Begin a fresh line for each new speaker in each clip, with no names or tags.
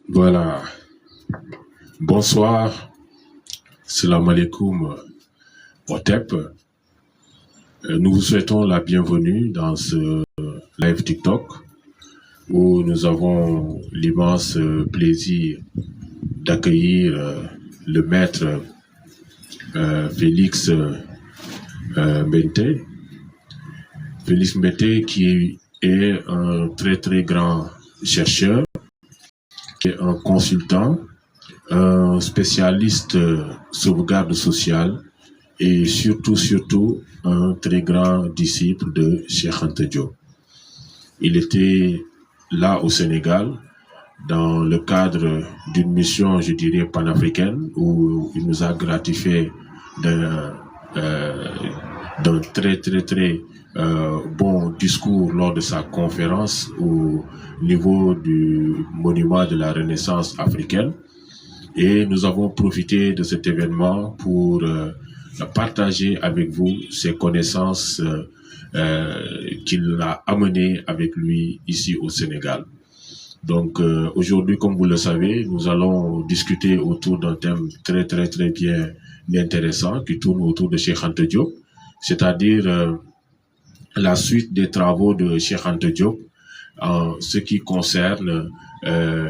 Voilà. Bonsoir. Salam alaikum. Otep. Nous vous souhaitons la bienvenue dans ce live TikTok où nous avons l'immense plaisir d'accueillir le maître Félix Mbete. Félix Mbete qui est un très grand chercheur, qui est un consultant, un spécialiste sauvegarde sociale et surtout un très grand disciple de Cheikh Anta Diop. Il était là au Sénégal dans le cadre d'une mission, je dirais, panafricaine où il nous a gratifié d'un très bon discours lors de sa conférence au niveau du monument de la Renaissance africaine. Et nous avons profité de cet événement pour partager avec vous ses connaissances qu'il a amenées avec lui ici au Sénégal. Donc aujourd'hui, comme vous le savez, nous allons discuter autour d'un thème très bien intéressant qui tourne autour de Cheikh Anta Diop, c'est-à-dire la suite des travaux de Cheikh Anta Diop en ce qui concerne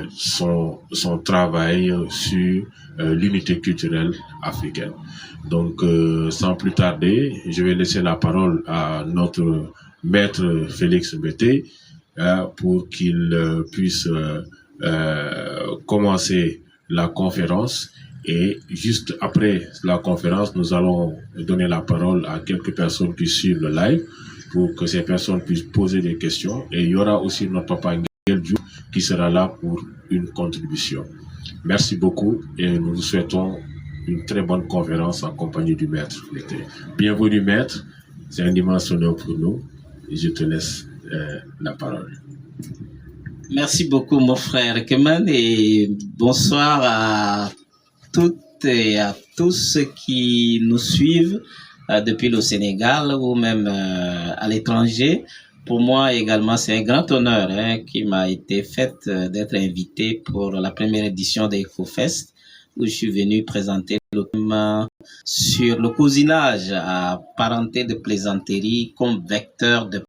son travail sur l'unité culturelle africaine. Donc, sans plus tarder, je vais laisser la parole à notre maître Félix Mbete pour qu'il puisse commencer la conférence. Et juste après la conférence, nous allons donner la parole à quelques personnes qui suivent le live pour que ces personnes puissent poser des questions. Et il y aura aussi notre papa Nguel Diouf qui sera là pour une contribution. Merci beaucoup et nous vous souhaitons une très bonne conférence en compagnie du maître. Bienvenue maître, c'est un immense honneur pour nous. Et je te laisse la parole.
Merci beaucoup mon frère Keman et bonsoir à toutes et à tous ceux qui nous suivent depuis le Sénégal ou même à l'étranger. Pour moi également, c'est un grand honneur qui m'a été fait d'être invité pour la première édition d'EcoFest où je suis venu présenter le thème sur le cousinage à parenté de plaisanterie comme vecteur de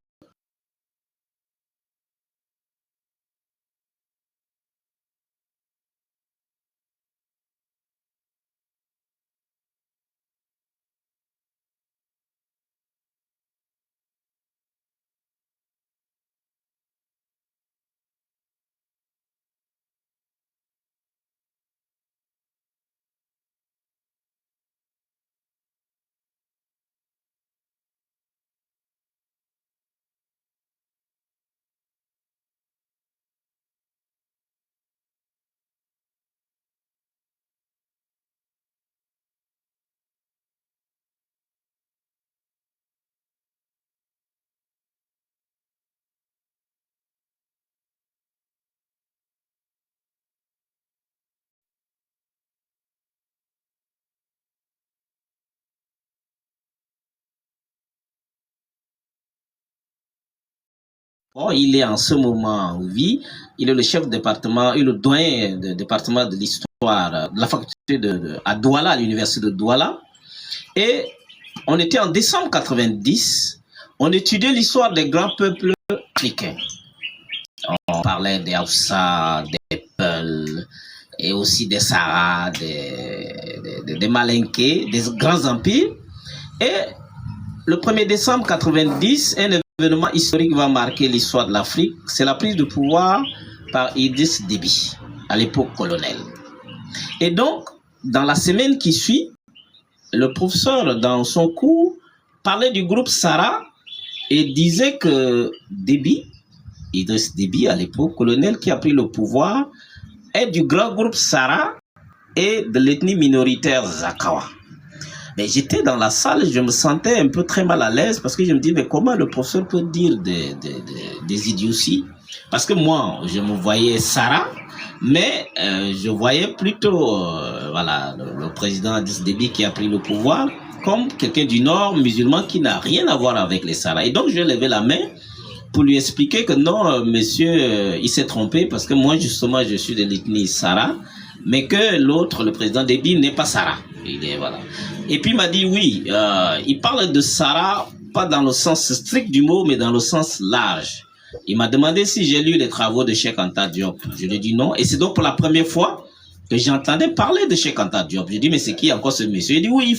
Bon, il est en ce moment en vie, il est le chef de département et le doyen du département de l'histoire de la faculté à Douala, à l'université de Douala. Et on était en décembre 90, on étudiait l'histoire des grands peuples africains. On parlait des Hausa, des Peul, et aussi des Sahara, des Malinké, des grands empires. Et le 1er décembre 90, un événement historique va marquer l'histoire de l'Afrique, c'est la prise de pouvoir par Idriss Déby, à l'époque colonel. Et donc, dans la semaine qui suit, le professeur, dans son cours, parlait du groupe Sahara et disait que Déby, Idriss Déby, à l'époque colonel, qui a pris le pouvoir, est du grand groupe Sahara et de l'ethnie minoritaire Zakawa. Mais j'étais dans la salle, je me sentais un peu très mal à l'aise parce que je me dis, mais comment le professeur peut dire des idioties? Parce que moi, je me voyais Sarah, mais je voyais plutôt voilà, le président Idriss Déby qui a pris le pouvoir comme quelqu'un du Nord musulman qui n'a rien à voir avec les Sarah. Et donc, je levais la main pour lui expliquer que non, monsieur, il s'est trompé parce que moi, justement, je suis de l'ethnie Sara, mais que l'autre, le président Déby, n'est pas Sara. Voilà. Et puis il m'a dit oui, il parle de Sara, pas dans le sens strict du mot, mais dans le sens large. Il m'a demandé si j'ai lu les travaux de Cheikh Anta Diop. Je lui ai dit non. Et c'est donc pour la première fois que j'entendais parler de Cheikh Anta Diop. J'ai dit, mais c'est qui encore ce monsieur? Il dit, oui,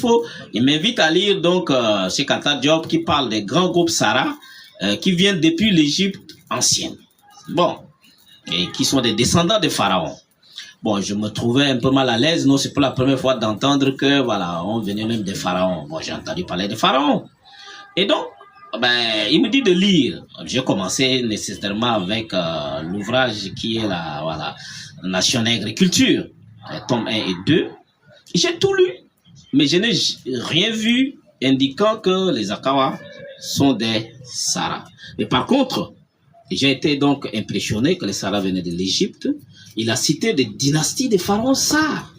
il m'invite à lire donc Cheikh Anta Diop qui parle des grands groupes Sara qui viennent depuis l'Égypte ancienne. Bon, et qui sont des descendants des pharaons. Bon, je me trouvais un peu mal à l'aise. Non, c'est pour la première fois d'entendre que, voilà, on venait même des pharaons. Bon, j'ai entendu parler des pharaons. Et donc, ben, il me dit de lire. J'ai commencé nécessairement avec l'ouvrage qui est la Nation et Agriculture, tome 1 et 2. J'ai tout lu, mais je n'ai rien vu indiquant que les Akawa sont des Sara. Mais par contre, j'ai été donc impressionné que les Sara venaient de l'Égypte. Il a cité des dynasties des pharaons Sar.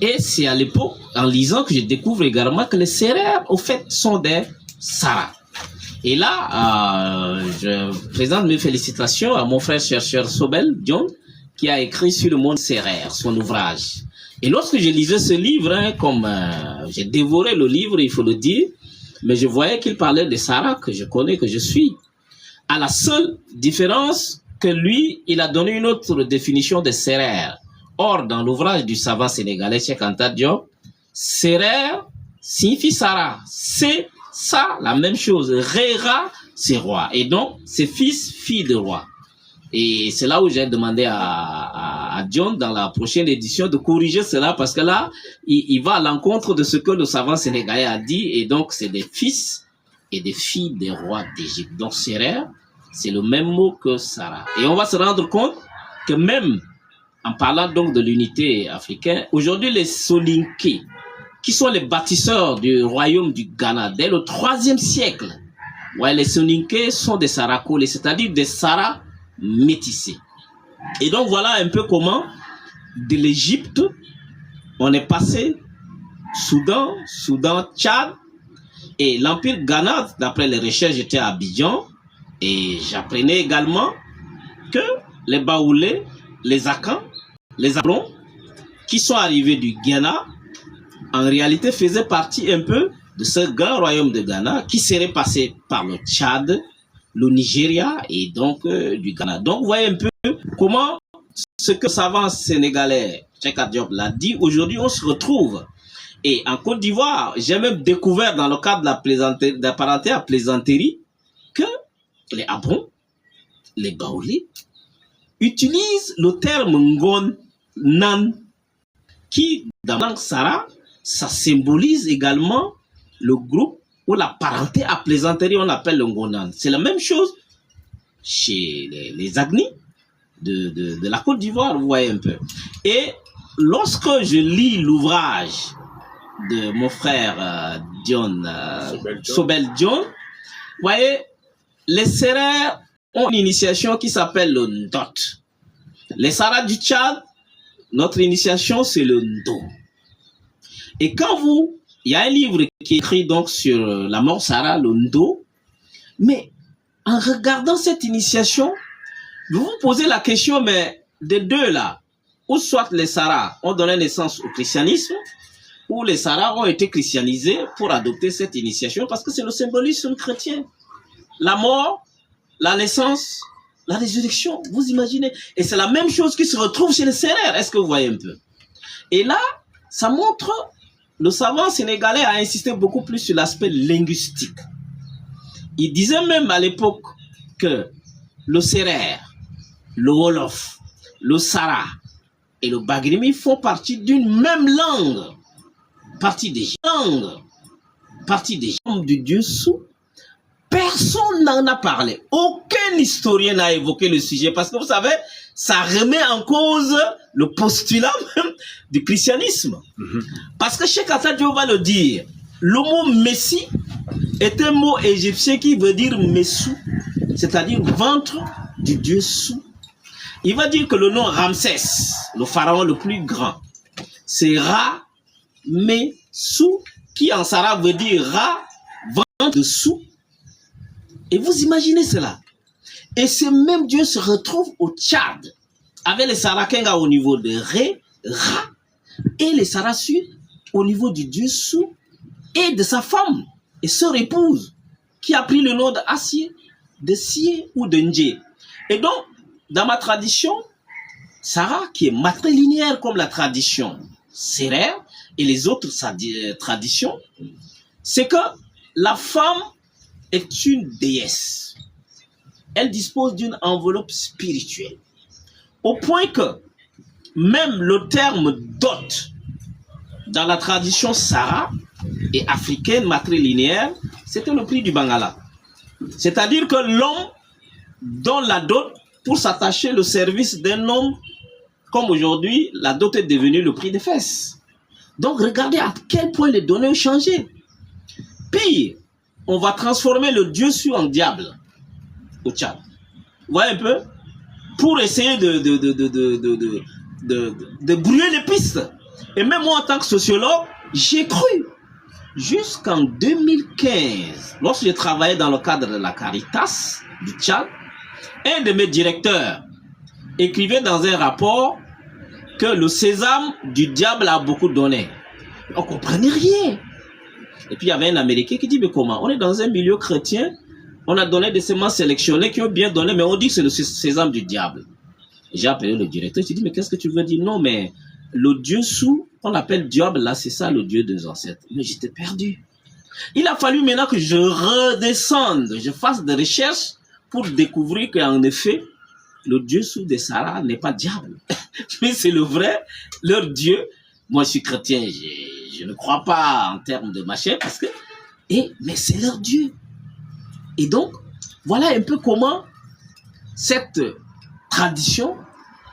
Et c'est à l'époque, en lisant, que je découvre également que les Sérères, au fait, sont des Sara. Et là, je présente mes félicitations à mon frère chercheur Sobel John, qui a écrit sur le monde sérère, son ouvrage. Et lorsque je lisais ce livre, hein, comme j'ai dévoré le livre, il faut le dire, mais je voyais qu'il parlait de Sara, que je connais, que je suis. À la seule différence que lui, il a donné une autre définition de sérère. Or, dans l'ouvrage du savant sénégalais Cheikh Anta Diop, sérère signifie Sara. C'est ça, la même chose. Réra, c'est roi. Et donc, c'est fils, fille de roi. Et c'est là où j'ai demandé à John, dans la prochaine édition, de corriger cela, parce que là, il va à l'encontre de ce que le savant sénégalais a dit, et donc c'est des fils et des filles des rois d'Égypte. Donc, sérère, c'est le même mot que Sara. Et on va se rendre compte que même en parlant donc de l'unité africaine, aujourd'hui, les Soninké, qui sont les bâtisseurs du royaume du Ghana, dès le 3e siècle, ouais, les Soninké sont des Sarakolés, c'est-à-dire des Sara métissés. Et donc voilà un peu comment de l'Égypte on est passé Soudan, Tchad, et l'empire Ghana, d'après les recherches, j'étais à Abidjan et j'apprenais également que les Baoulés, les Akans, les Abrons qui sont arrivés du Ghana en réalité faisaient partie un peu de ce grand royaume de Ghana qui serait passé par le Tchad, le Nigeria et donc du Ghana. Donc, vous voyez un peu comment ce que le savant sénégalais Cheikh Anta Diop l'a dit, aujourd'hui on se retrouve. Et en Côte d'Ivoire, j'ai même découvert dans le cadre de la parenté à plaisanterie que les Abrons, les Baoulés, utilisent le terme Ngon Nan qui, dans la langue Sara, ça symbolise également le groupe ou la parenté à plaisanterie, on appelle le Ngonan. C'est la même chose chez les Agni de la Côte d'Ivoire, vous voyez un peu. Et lorsque je lis l'ouvrage de mon frère Sobel John, vous voyez, les Sérères ont une initiation qui s'appelle le Ndot. Les Sara du Tchad, notre initiation, c'est le Ndo. Et quand il y a un livre qui est écrit donc sur la mort Sara, le Ndo, mais en regardant cette initiation, vous vous posez la question, mais des deux là, ou soit les Sara ont donné naissance au christianisme, ou les Sara ont été christianisés pour adopter cette initiation, parce que c'est le symbolisme chrétien. La mort, la naissance, la résurrection, vous imaginez. Et c'est la même chose qui se retrouve chez les Sérères, est-ce que vous voyez un peu? Et là, ça montre, le savant sénégalais a insisté beaucoup plus sur l'aspect linguistique. Il disait même à l'époque que le Sérère, le Wolof, le Sara et le Bagrimi font partie d'une même langue. Partie des langues, partie des gens du Dieu sous. Personne n'en a parlé. Aucun historien n'a évoqué le sujet parce que vous savez, ça remet en cause le postulat même du christianisme. Parce que Cheikh Anta Diop va le dire, le mot Messie est un mot égyptien qui veut dire Messou, c'est-à-dire ventre du Dieu sous. Il va dire que le nom Ramsès, le pharaon le plus grand, c'est Ra Messou, qui en Sara veut dire Ra, ventre de sous. Et vous imaginez cela. Et ces mêmes dieux se retrouvent au Tchad, avec les Sarakenga au niveau de Ré, Ra, et les Sarasud au niveau du dieu Sou et de sa femme et sœur épouse, qui a pris le nom d'Assier, de Sié ou de Ndjé. Et donc, dans ma tradition, Sarah, qui est matrilinéaire comme la tradition sérère et les autres traditions, c'est que la femme est une déesse. Elle dispose d'une enveloppe spirituelle. Au point que même le terme dot dans la tradition Sarah et africaine matrilinéaire, c'était le prix du Bangala. C'est-à-dire que l'homme donne la dot pour s'attacher le service d'un homme, comme aujourd'hui, la dot est devenue le prix des fesses. Donc regardez à quel point les données ont changé. Pire, on va transformer le dieu Su en diable au Tchad. Vous voyez un peu? Pour essayer de brouiller les pistes. Et même moi, en tant que sociologue, j'ai cru. Jusqu'en 2015, lorsque je travaillais dans le cadre de la Caritas du Tchad, un de mes directeurs écrivait dans un rapport que le sésame du diable a beaucoup donné. On ne comprenait rien. Et puis il y avait un Américain qui dit, mais comment? On est dans un milieu chrétien, on a donné des semences sélectionnées qui ont bien donné, mais on dit que c'est le sésame du diable. J'ai appelé le directeur, j'ai dit, mais qu'est-ce que tu veux dire? Non, mais le dieu Sou, qu'on appelle diable, là, c'est ça le dieu des ancêtres. Mais j'étais perdu. Il a fallu maintenant que je redescende, je fasse des recherches pour découvrir qu'en effet, le dieu Sou des Sarah n'est pas diable. Mais c'est le vrai, leur dieu. Moi, je suis chrétien, je ne crois pas en termes de machin, parce que, mais c'est leur dieu. Et donc, voilà un peu comment cette tradition,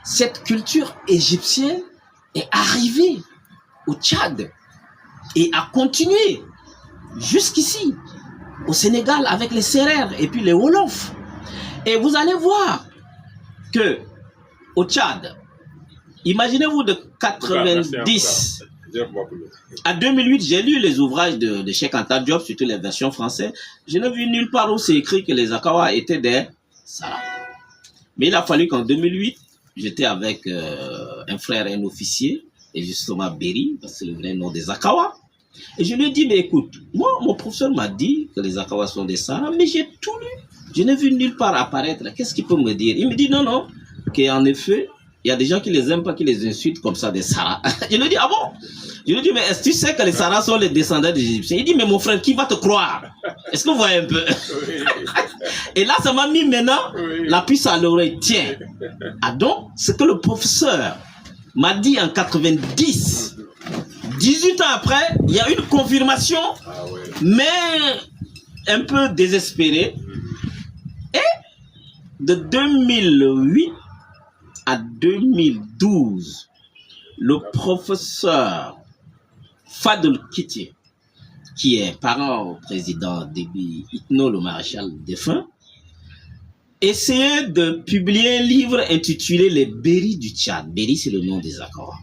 cette culture égyptienne est arrivée au Tchad et a continué jusqu'ici, au Sénégal, avec les Sérères et puis les Wolofs. Et vous allez voir que au Tchad, imaginez-vous de 90 à 2008, j'ai lu les ouvrages de Cheikh Anta Diop, surtout les versions françaises. Je n'ai vu nulle part où c'est écrit que les Akawa étaient des Sarah. Mais il a fallu qu'en 2008, j'étais avec un frère, un officier, et justement Berry, parce que c'est le vrai nom des Akawa. Et je lui ai dit, mais écoute, moi, mon professeur m'a dit que les Akawa sont des Sarah, mais j'ai tout lu. Je n'ai vu nulle part apparaître. Qu'est-ce qu'il peut me dire? Il me dit, non, qu'en effet, il y a des gens qui les aiment pas, qui les insultent comme ça, des Sarah. Je lui ai dit, ah bon? Je lui ai dit, mais est-ce que tu sais que les Sarah sont les descendants des Égyptiens? Il dit, mais mon frère, qui va te croire? Est-ce que vous voyez un peu? Et là, ça m'a mis maintenant la puce à l'oreille. Tiens, ah donc, ce que le professeur m'a dit en 90, 18 ans après, il y a une confirmation, mais un peu désespérée. Et de 2008 à 2012, le professeur Fadel Kitty, qui est parent au président Déby Itno, le maréchal défunt, essayait de publier un livre intitulé Les Berry du Tchad. Berry, c'est le nom des accords.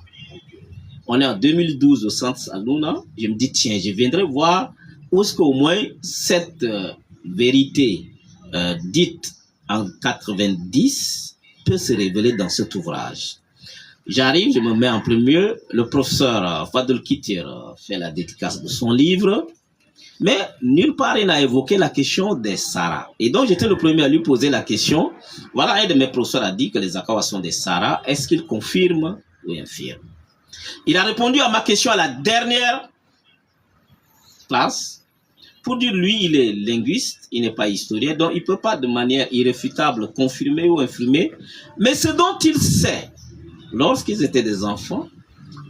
On est en 2012 au centre Salouna. Je me dis, tiens, je viendrai voir où est-ce qu'au moins cette vérité dite en 90 peut se révéler dans cet ouvrage. J'arrive, je me mets en premier. Le professeur Fadel Kitty fait la dédicace de son livre. Mais nulle part, il n'a évoqué la question des Sarah. Et donc, j'étais le premier à lui poser la question. Voilà, un de mes professeurs a dit que les Akawa sont des Sarah. Est-ce qu'il confirme ou infirme? Il a répondu à ma question à la dernière classe. Pour dire, lui, il est linguiste, il n'est pas historien, donc il ne peut pas de manière irréfutable confirmer ou infirmer. Mais ce dont il sait, lorsqu'ils étaient des enfants,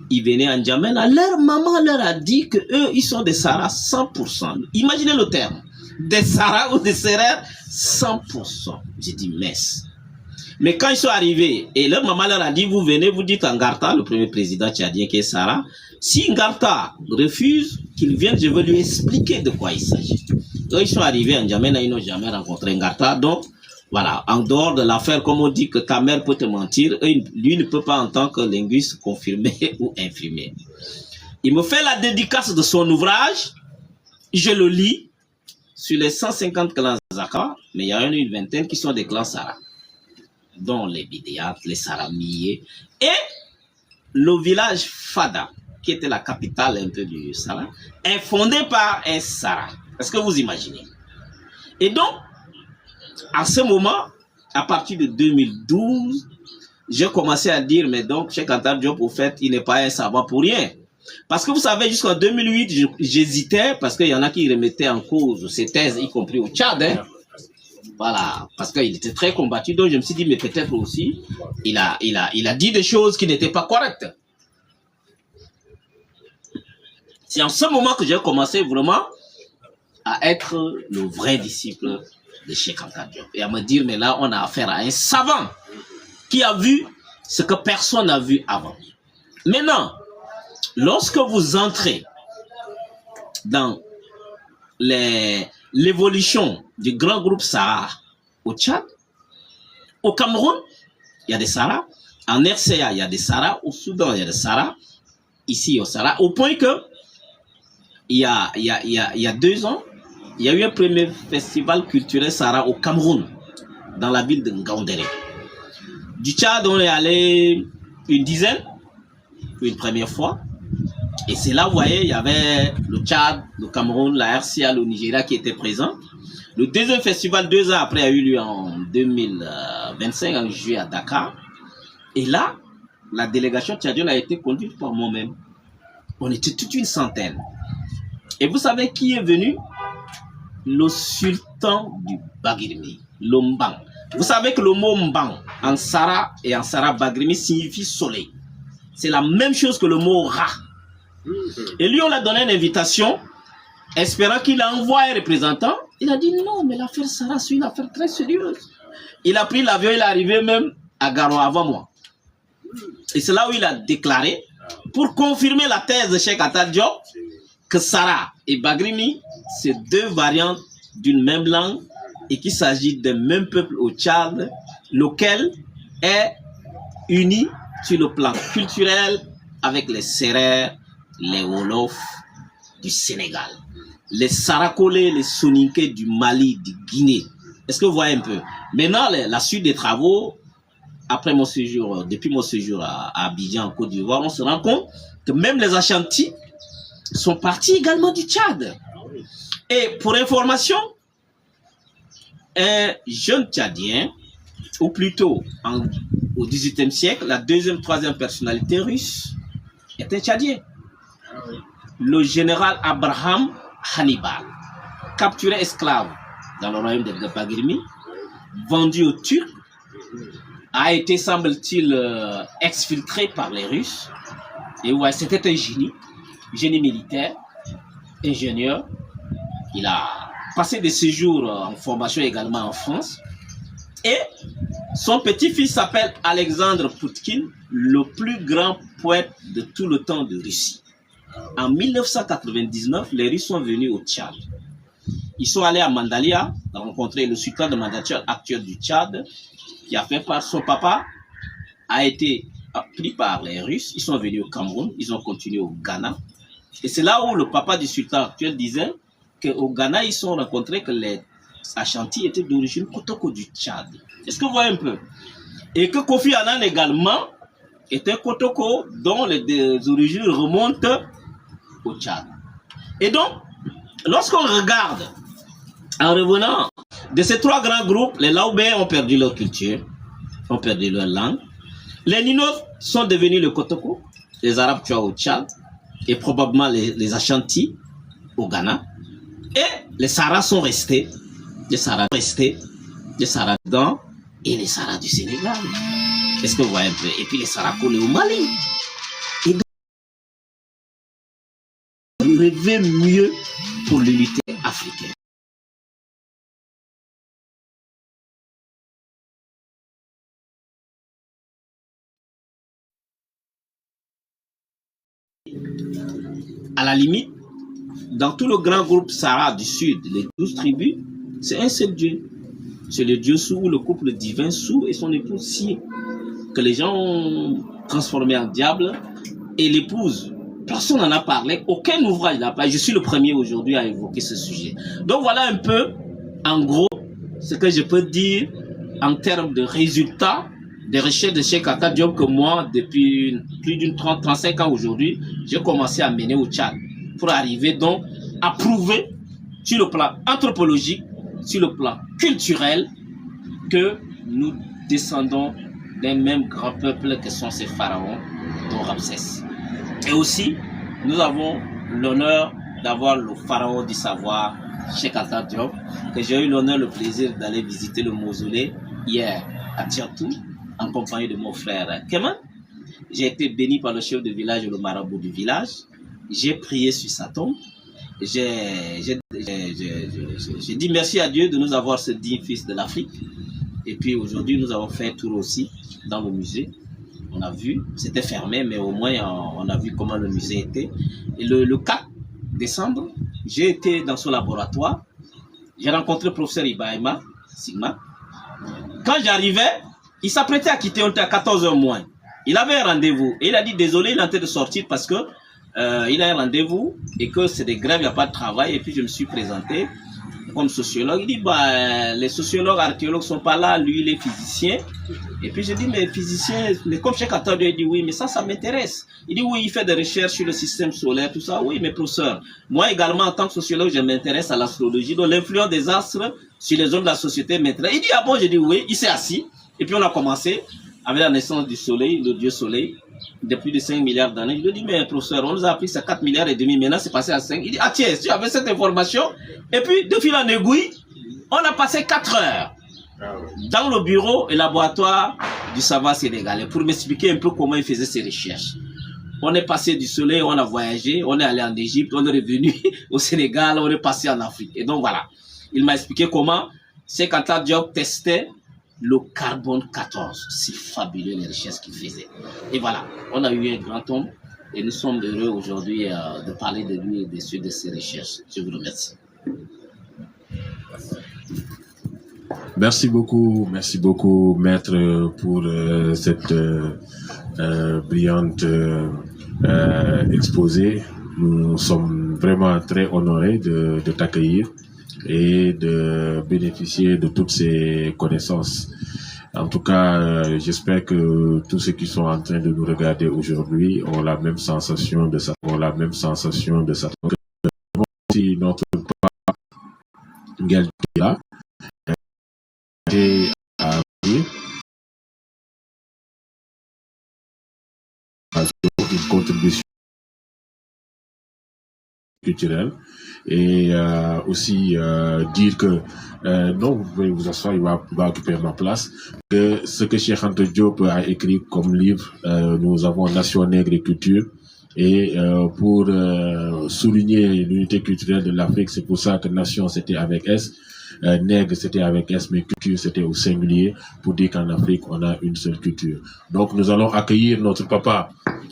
ils venaient en N'Djamena, leur maman leur a dit qu'eux, ils sont des Sarah 100%. Imaginez le terme. Des Sarah ou des Sérères 100%. J'ai dit, messe. Mais quand ils sont arrivés, et leur maman leur a dit, vous venez, vous dites à Ngarta, le premier président tchadien qui est Sarah, si Ngarta refuse qu'il vienne, je vais lui expliquer de quoi il s'agit. Eux, ils sont arrivés en N'Djamena, ils n'ont jamais rencontré Ngarta, donc voilà, en dehors de l'affaire, comme on dit que ta mère peut te mentir, lui ne peut pas en tant que linguiste confirmer ou infirmer. Il me fait la dédicace de son ouvrage, je le lis, sur les 150 clans Zaka, mais il y en a une vingtaine qui sont des clans Sara, dont les Bidéat, les Saramiers, et le village Fada, qui était la capitale un peu du Sara, est fondé par un Sara. Est-ce que vous imaginez? Et donc, à ce moment, à partir de 2012, j'ai commencé à dire, mais donc, Cheikh Anta Diop, au fait, il n'est pas un savant pour rien. Parce que vous savez, jusqu'en 2008, j'hésitais, parce qu'il y en a qui remettaient en cause ces thèses, y compris au Tchad. Hein. Voilà, parce qu'il était très combattu, donc je me suis dit, mais peut-être aussi, il a dit des choses qui n'étaient pas correctes. C'est en ce moment que j'ai commencé vraiment à être le vrai disciple de Cheikh Anta Diop. Et à me dire, mais là, on a affaire à un savant qui a vu ce que personne n'a vu avant. Maintenant, lorsque vous entrez dans l'évolution du grand groupe Sahara au Tchad, au Cameroun, il y a des Sahara, en RCA, il y a des Sahara, au Soudan, il y a des Sahara, ici au Sahara, au point que il y a 2 ans, il y a eu un premier festival culturel Sahara au Cameroun, dans la ville de Ngaoundéré. Du Tchad, on est allé une dizaine, une première fois. Et c'est là, vous voyez, il y avait le Tchad, le Cameroun, la RCA, le Nigeria qui étaient présents. Le deuxième festival, 2 ans après, a eu lieu en 2025, en juillet à Dakar. Et là, la délégation tchadienne a été conduite par moi-même. On était toute une centaine. Et vous savez qui est venu? Le sultan du Bagrimi, le Mbang. Vous savez que le mot Mbang en Sara et en Sara Bagrimi signifie soleil. C'est la même chose que le mot Ra. Et lui, on lui a donné une invitation, espérant qu'il envoie un représentant. Il a dit non, mais l'affaire Sara, c'est une affaire très sérieuse. Il a pris l'avion, il est arrivé même à Garoua avant moi. Et c'est là où il a déclaré, pour confirmer la thèse de Cheikh Anta Diop, que Sara et Bagrimi, c'est 2 variantes d'une même langue et qu'il s'agit d'un même peuple au Tchad, lequel est uni sur le plan culturel avec les Sérères, les Wolofs du Sénégal, les Sarakolais, les Soninké du Mali, du Guinée. Est-ce que vous voyez un peu? Maintenant, la suite des travaux, après mon séjour, depuis mon séjour à Abidjan, en Côte d'Ivoire, on se rend compte que même les Ashantis sont partis également du Tchad. Et pour information, un jeune Tchadien, ou plutôt au XVIIIe siècle, la 2e, 3e personnalité russe était Tchadien. Le général Abraham Hannibal, capturé esclave dans le royaume de Bagrimi, vendu aux Turcs, a été, semble-t-il, exfiltré par les Russes. Et ouais, c'était un génie militaire, ingénieur. Il a passé des séjours en formation également en France. Et son petit-fils s'appelle Alexandre Poutkin, le plus grand poète de tout le temps de Russie. En 1999, les Russes sont venus au Tchad. Ils sont allés à Mandalia, rencontrer le sultan de Mandalia actuel du Tchad, qui a fait par son papa, a été pris par les Russes. Ils sont venus au Cameroun, ils ont continué au Ghana. Et c'est là où le papa du sultan actuel disait qu'au Ghana, ils sont rencontrés que les Ashantis étaient d'origine Kotoko du Tchad. Est-ce que vous voyez un peu? Et que Kofi Annan également était Kotoko dont les origines remontent au Tchad. Et donc, lorsqu'on regarde, en revenant de ces 3 grands groupes, les Laobé ont perdu leur culture, ont perdu leur langue. Les Ninos sont devenus le Kotoko, les Arabes tu vois, au Tchad, et probablement les Ashantis au Ghana. Et les Sahara sont restés, les Sahara dedans, et les Sahara du Sénégal. Est-ce que vous voyez un peu? Et puis les Sahara collés au Mali. Et donc, rêver mieux pour l'unité africaine. À la limite, dans tout le grand groupe Sahara du Sud, les 12 tribus, c'est un seul Dieu. C'est le Dieu Sou, le couple divin Sou et son épouse Si, que les gens ont transformé en diable. Et l'épouse, personne n'en a parlé, aucun ouvrage n'a parlé. Je suis le premier aujourd'hui à évoquer ce sujet. Donc voilà un peu, en gros, ce que je peux dire en termes de résultats des recherches de Cheikh Anta Diop que moi, depuis plus d'une 35 ans aujourd'hui, j'ai commencé à mener au Tchad pour arriver donc à prouver sur le plan anthropologique, sur le plan culturel, que nous descendons des mêmes grands peuples que sont ces pharaons, dont Ramsès. Et aussi, nous avons l'honneur d'avoir le pharaon du savoir, Cheikh Anta Diop, que j'ai eu l'honneur, le plaisir d'aller visiter le mausolée hier à Tiatou, en compagnie de mon frère Keman. J'ai été béni par le chef de village et le marabout du village. J'ai prié sur sa tombe. J'ai dit merci à Dieu de nous avoir ce digne fils de l'Afrique. Et puis aujourd'hui, nous avons fait un tour aussi dans le musée. On a vu, c'était fermé, mais au moins on a vu comment le musée était. Et le 4 décembre, j'ai été dans son laboratoire. J'ai rencontré le professeur Ibrahima Sigma. Quand j'arrivais, il s'apprêtait à quitter, on était à 14h moins. Il avait un rendez-vous et il a dit désolé, il est en train de sortir parce que il a un rendez-vous et que c'est des grèves, il n'y a pas de travail. Et puis je me suis présenté comme sociologue. Il dit bah les sociologues, archéologues sont pas là, lui il est physicien. Et puis je dis mais physicien, mais comme Cheikh Anta Diop, il dit oui mais ça m'intéresse. Il dit oui il fait des recherches sur le système solaire, tout ça. Oui mais professeur, moi également en tant que sociologue je m'intéresse à l'astrologie, donc l'influence des astres sur les hommes de la société m'intéresse. Il dit ah bon, je dis oui, il s'est assis. Et puis on a commencé avec la naissance du soleil, le dieu soleil, de plus de 5 milliards d'années. Je lui dis, mais professeur, on nous a appris ça 4 milliards et demi, maintenant c'est passé à 5. Il dit, ah tiens, tu avais cette information. Et puis, de fil en aiguille, on a passé 4 heures dans le bureau et laboratoire du savoir sénégalais pour m'expliquer un peu comment il faisait ses recherches. On est passé du soleil, on a voyagé, on est allé en Égypte, on est revenu au Sénégal, on est passé en Afrique. Et donc voilà, il m'a expliqué comment Cheikh Anta Diop testait le carbone 14, si fabuleux les recherches qu'il faisait. Et voilà, on a eu un grand homme et nous sommes heureux aujourd'hui de parler de lui et de ses recherches. Je vous remercie.
Merci beaucoup, maître, pour cette brillante exposé. Nous sommes vraiment très honorés de t'accueillir et de bénéficier de toutes ces connaissances. En tout cas, j'espère que tous ceux qui sont en train de nous regarder aujourd'hui ont la même sensation de ça. Si notre papa Ngeltia est à une contribution culturelle et aussi dire que non, vous pouvez vous asseoir, il va occuper ma place, que ce que Cheikh Anta Diop a écrit comme livre, nous avons Nation Nègre et Culture, et pour souligner l'unité culturelle de l'Afrique, c'est pour ça que Nation c'était avec S, Nègre c'était avec S, mais Culture c'était au singulier, pour dire qu'en Afrique on a une seule culture. Donc nous allons accueillir notre papa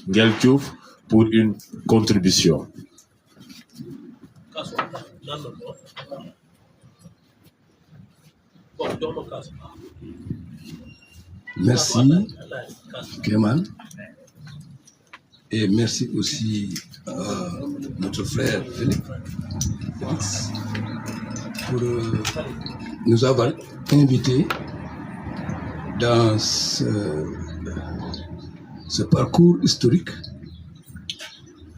Nguel Diouf pour une contribution.
Merci Keman et merci aussi notre frère Félix pour nous avoir invités dans ce parcours historique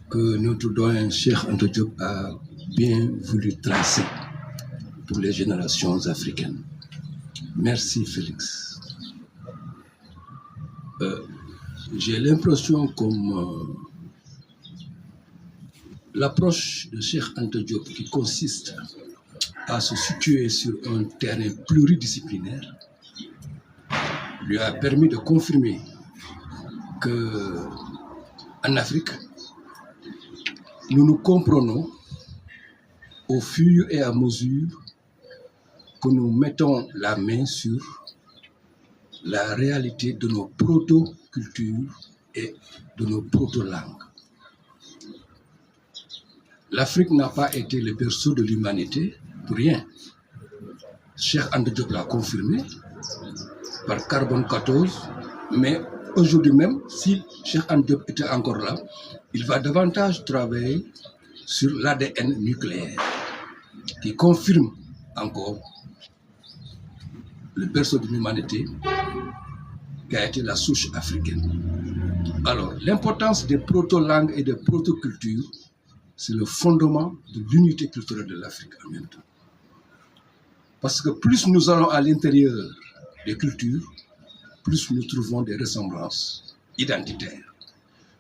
que notre doyen Cheikh Anta Diop a bien voulu tracer pour les générations africaines. Merci Félix. J'ai l'impression comme l'approche de Cheikh Anta Diop qui consiste à se situer sur un terrain pluridisciplinaire lui a permis de confirmer que en Afrique, nous nous comprenons au fur et à mesure que nous mettons la main sur la réalité de nos proto-cultures et de nos proto-langues. L'Afrique n'a pas été le berceau de l'humanité pour rien. Cheikh Anta Diop l'a confirmé par carbone 14, mais aujourd'hui même, si Cheikh Anta Diop était encore là, il va davantage travailler sur l'ADN nucléaire, qui confirme encore le berceau de l'humanité, qui a été la souche africaine. Alors, l'importance des proto-langues et des proto-cultures, c'est le fondement de l'unité culturelle de l'Afrique en même temps. Parce que plus nous allons à l'intérieur des cultures, plus nous trouvons des ressemblances identitaires.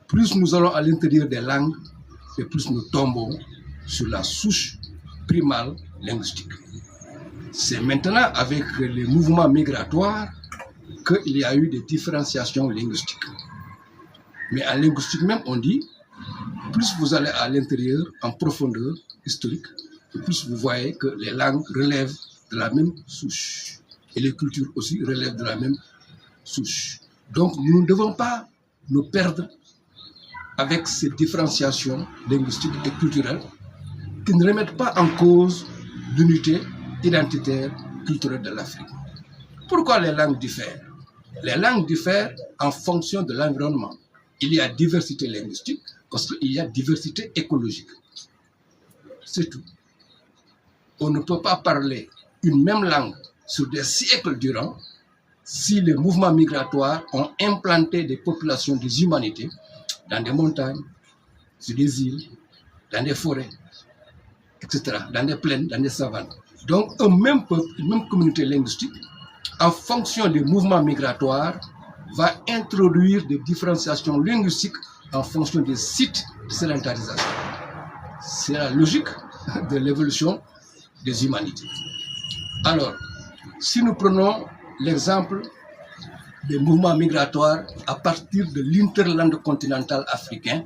Plus nous allons à l'intérieur des langues, et plus nous tombons sur la souche primale linguistique. C'est maintenant avec les mouvements migratoires qu'il y a eu des différenciations linguistiques. Mais en linguistique même, on dit, plus vous allez à l'intérieur, en profondeur historique, plus vous voyez que les langues relèvent de la même souche. Et les cultures aussi relèvent de la même souche. Donc nous ne devons pas nous perdre avec ces différenciations linguistiques et culturelles qui ne remettent pas en cause l'unité identitaire culturelle de l'Afrique. Pourquoi les langues diffèrent? Les langues diffèrent en fonction de l'environnement. Il y a diversité linguistique parce qu'il y a diversité écologique. C'est tout. On ne peut pas parler une même langue sur des siècles durant si les mouvements migratoires ont implanté des populations, des humanités, dans des montagnes, sur des îles, dans des forêts, etc., dans des plaines, dans des savanes. Donc, un même peuple, une même communauté linguistique, en fonction des mouvements migratoires, va introduire des différenciations linguistiques en fonction des sites de sédentarisation. C'est la logique de l'évolution des humanités. Alors, si nous prenons l'exemple des mouvements migratoires à partir de l'interland continental africain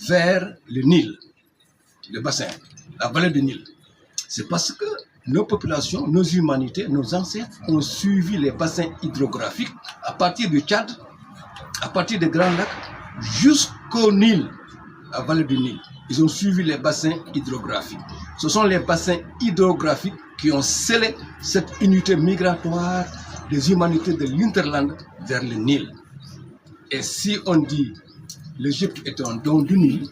vers le Nil, le bassin, la vallée du Nil, c'est parce que nos populations, nos humanités, nos ancêtres ont suivi les bassins hydrographiques à partir du Tchad, à partir des Grands Lacs, jusqu'au Nil, la vallée du Nil. Ils ont suivi les bassins hydrographiques. Ce sont les bassins hydrographiques qui ont scellé cette unité migratoire des humanités de l'Interland vers le Nil. Et si on dit l'Égypte est un don du Nil,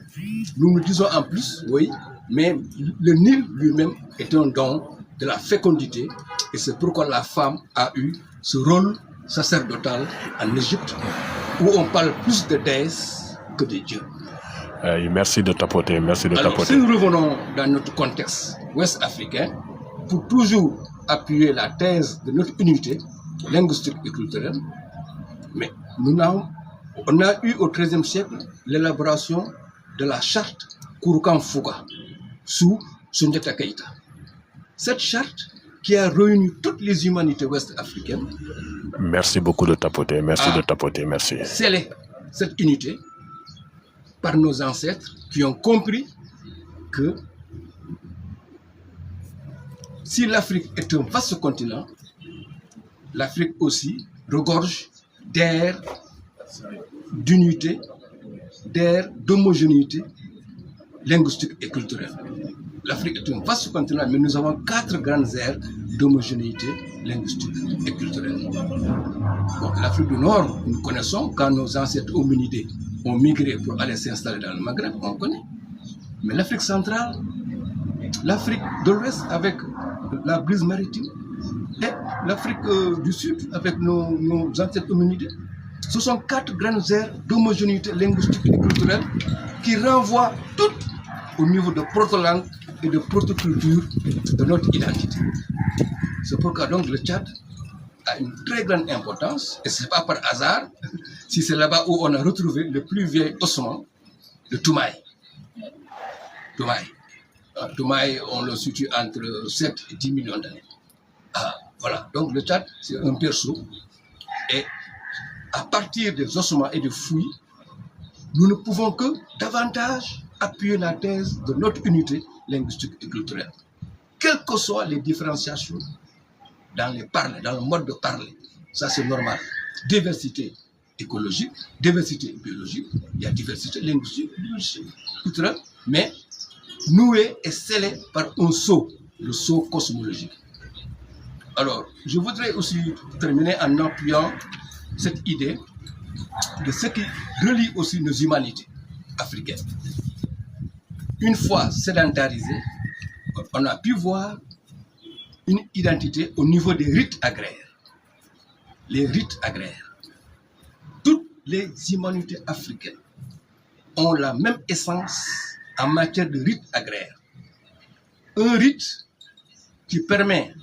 nous nous disons en plus, oui, mais le Nil lui-même est un don de la fécondité, et c'est pourquoi la femme a eu ce rôle sacerdotal en Égypte, où on parle plus de déesses que de dieux.
Merci de tapoter, merci de tapoter.
Si nous revenons dans notre contexte ouest-africain, pour toujours appuyer la thèse de notre unité linguistique et culturelle, mais on a eu au XIIIe siècle l'élaboration de la charte Kouroukan-Fouga sous Soundiata Keïta. Cette charte qui a réuni toutes les humanités ouest-africaines.
Merci beaucoup de tapoter, merci de tapoter, merci.
Scellé cette unité par nos ancêtres qui ont compris que si l'Afrique est un vaste continent, l'Afrique aussi regorge d'air d'unité, d'air d'homogénéité linguistique et culturelle. L'Afrique est un vaste continent, mais nous avons 4 grandes aires d'homogénéité linguistique et culturelle. Bon, l'Afrique du Nord, nous connaissons quand nos ancêtres hominidés ont migré pour aller s'installer dans le Maghreb, on connaît. Mais l'Afrique centrale, l'Afrique de l'Ouest avec la brise maritime, et l'Afrique du Sud avec nos ancêtres hominidés, ce sont 4 grandes aires d'homogénéité linguistique et culturelle qui renvoient toutes au niveau de proto-langue et de proto-culture de notre identité. C'est pourquoi donc le Tchad a une très grande importance, et ce n'est pas par hasard si c'est là-bas où on a retrouvé le plus vieil ossement, le Toumaï. Toumaï, on le situe entre 7 et 10 millions d'années. Voilà, donc le Tchad, c'est un berceau, et à partir des ossements et des fouilles, nous ne pouvons que davantage appuyer la thèse de notre unité linguistique et culturelle. Quelles que soient les différenciations dans les parler, dans le mode de parler, ça c'est normal. Diversité écologique, diversité biologique, il y a diversité linguistique, culturelle, mais nouée et scellée par un sceau, le sceau cosmologique. Alors, je voudrais aussi terminer en appuyant cette idée de ce qui relie aussi nos humanités africaines. Une fois sédentarisées, on a pu voir une identité au niveau des rites agraires. les rites agraires. Toutes les humanités africaines ont la même essence en matière de rites agraires. Un rite qui permet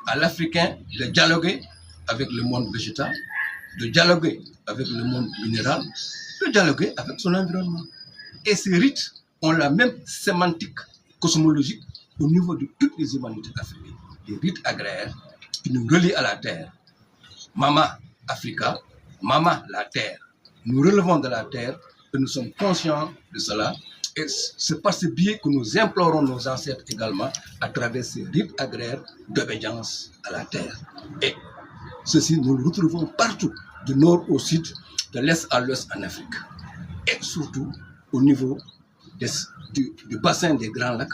à l'Africain de dialoguer avec le monde végétal, de dialoguer avec le monde minéral, de dialoguer avec son environnement. Et ces rites ont la même sémantique cosmologique au niveau de toutes les humanités africaines. Les rites agraires qui nous relient à la terre. Mama Africa, Mama la terre. Nous relevons de la terre et nous sommes conscients de cela. Et c'est par ce biais que nous implorons nos ancêtres également à travers ces rites agraires d'obédience à la terre. Et ceci, nous le retrouvons partout, du nord au sud, de l'est à l'ouest en Afrique. Et surtout au niveau du bassin des Grands Lacs,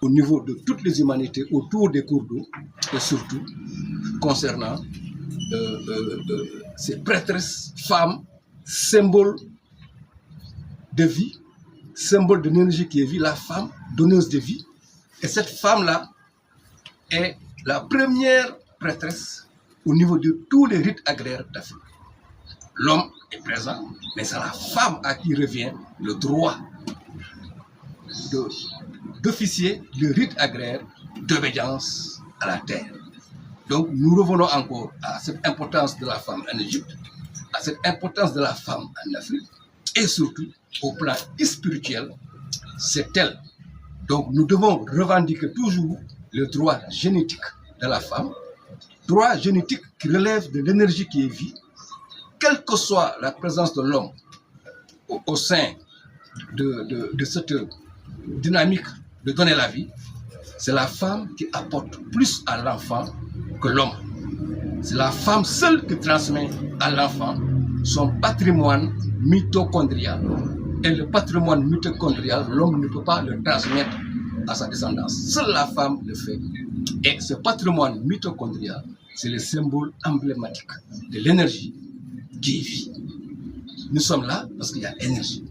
au niveau de toutes les humanités autour des cours d'eau, et surtout concernant ces prêtresses, femmes, symboles de vie, symbole de l'énergie qui est vie, la femme donneuse de vie. Et cette femme-là est la première prêtresse au niveau de tous les rites agraires d'Afrique. L'homme est présent, mais c'est la femme à qui revient le droit d'officier le rite agraire d'obédience à la terre. Donc nous revenons encore à cette importance de la femme en Égypte, à cette importance de la femme en Afrique, et surtout au plan spirituel, c'est elle. Donc nous devons revendiquer toujours le droit génétique de la femme, droit génétique qui relève de l'énergie qui est vie, quelle que soit la présence de l'homme au sein de cette dynamique de donner la vie, c'est la femme qui apporte plus à l'enfant que l'homme. C'est la femme seule qui transmet à l'enfant son patrimoine mitochondrial. Et le patrimoine mitochondrial, l'homme ne peut pas le transmettre à sa descendance. Seule la femme le fait. Et ce patrimoine mitochondrial, c'est le symbole emblématique de l'énergie qui est vie. Nous sommes là parce qu'il y a énergie.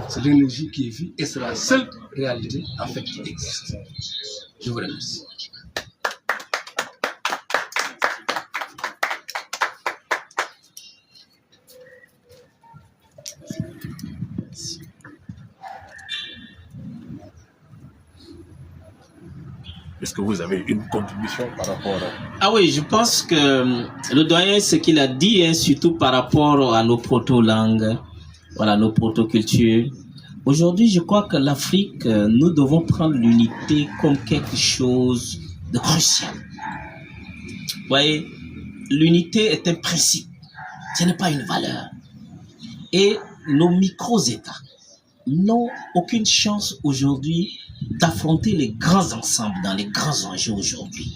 C'est l'énergie qui est vie et c'est la seule réalité en fait qui existe. Je vous remercie.
Est-ce que vous avez une contribution par rapport à...
Ah oui, je pense que le doyen, ce qu'il a dit, hein, surtout par rapport à nos proto-langues, voilà, nos proto-cultures. Aujourd'hui, je crois que l'Afrique, nous devons prendre l'unité comme quelque chose de crucial. Vous voyez, l'unité est un principe, ce n'est pas une valeur. Et nos micro-États n'ont aucune chance aujourd'hui d'affronter les grands ensembles dans les grands enjeux aujourd'hui.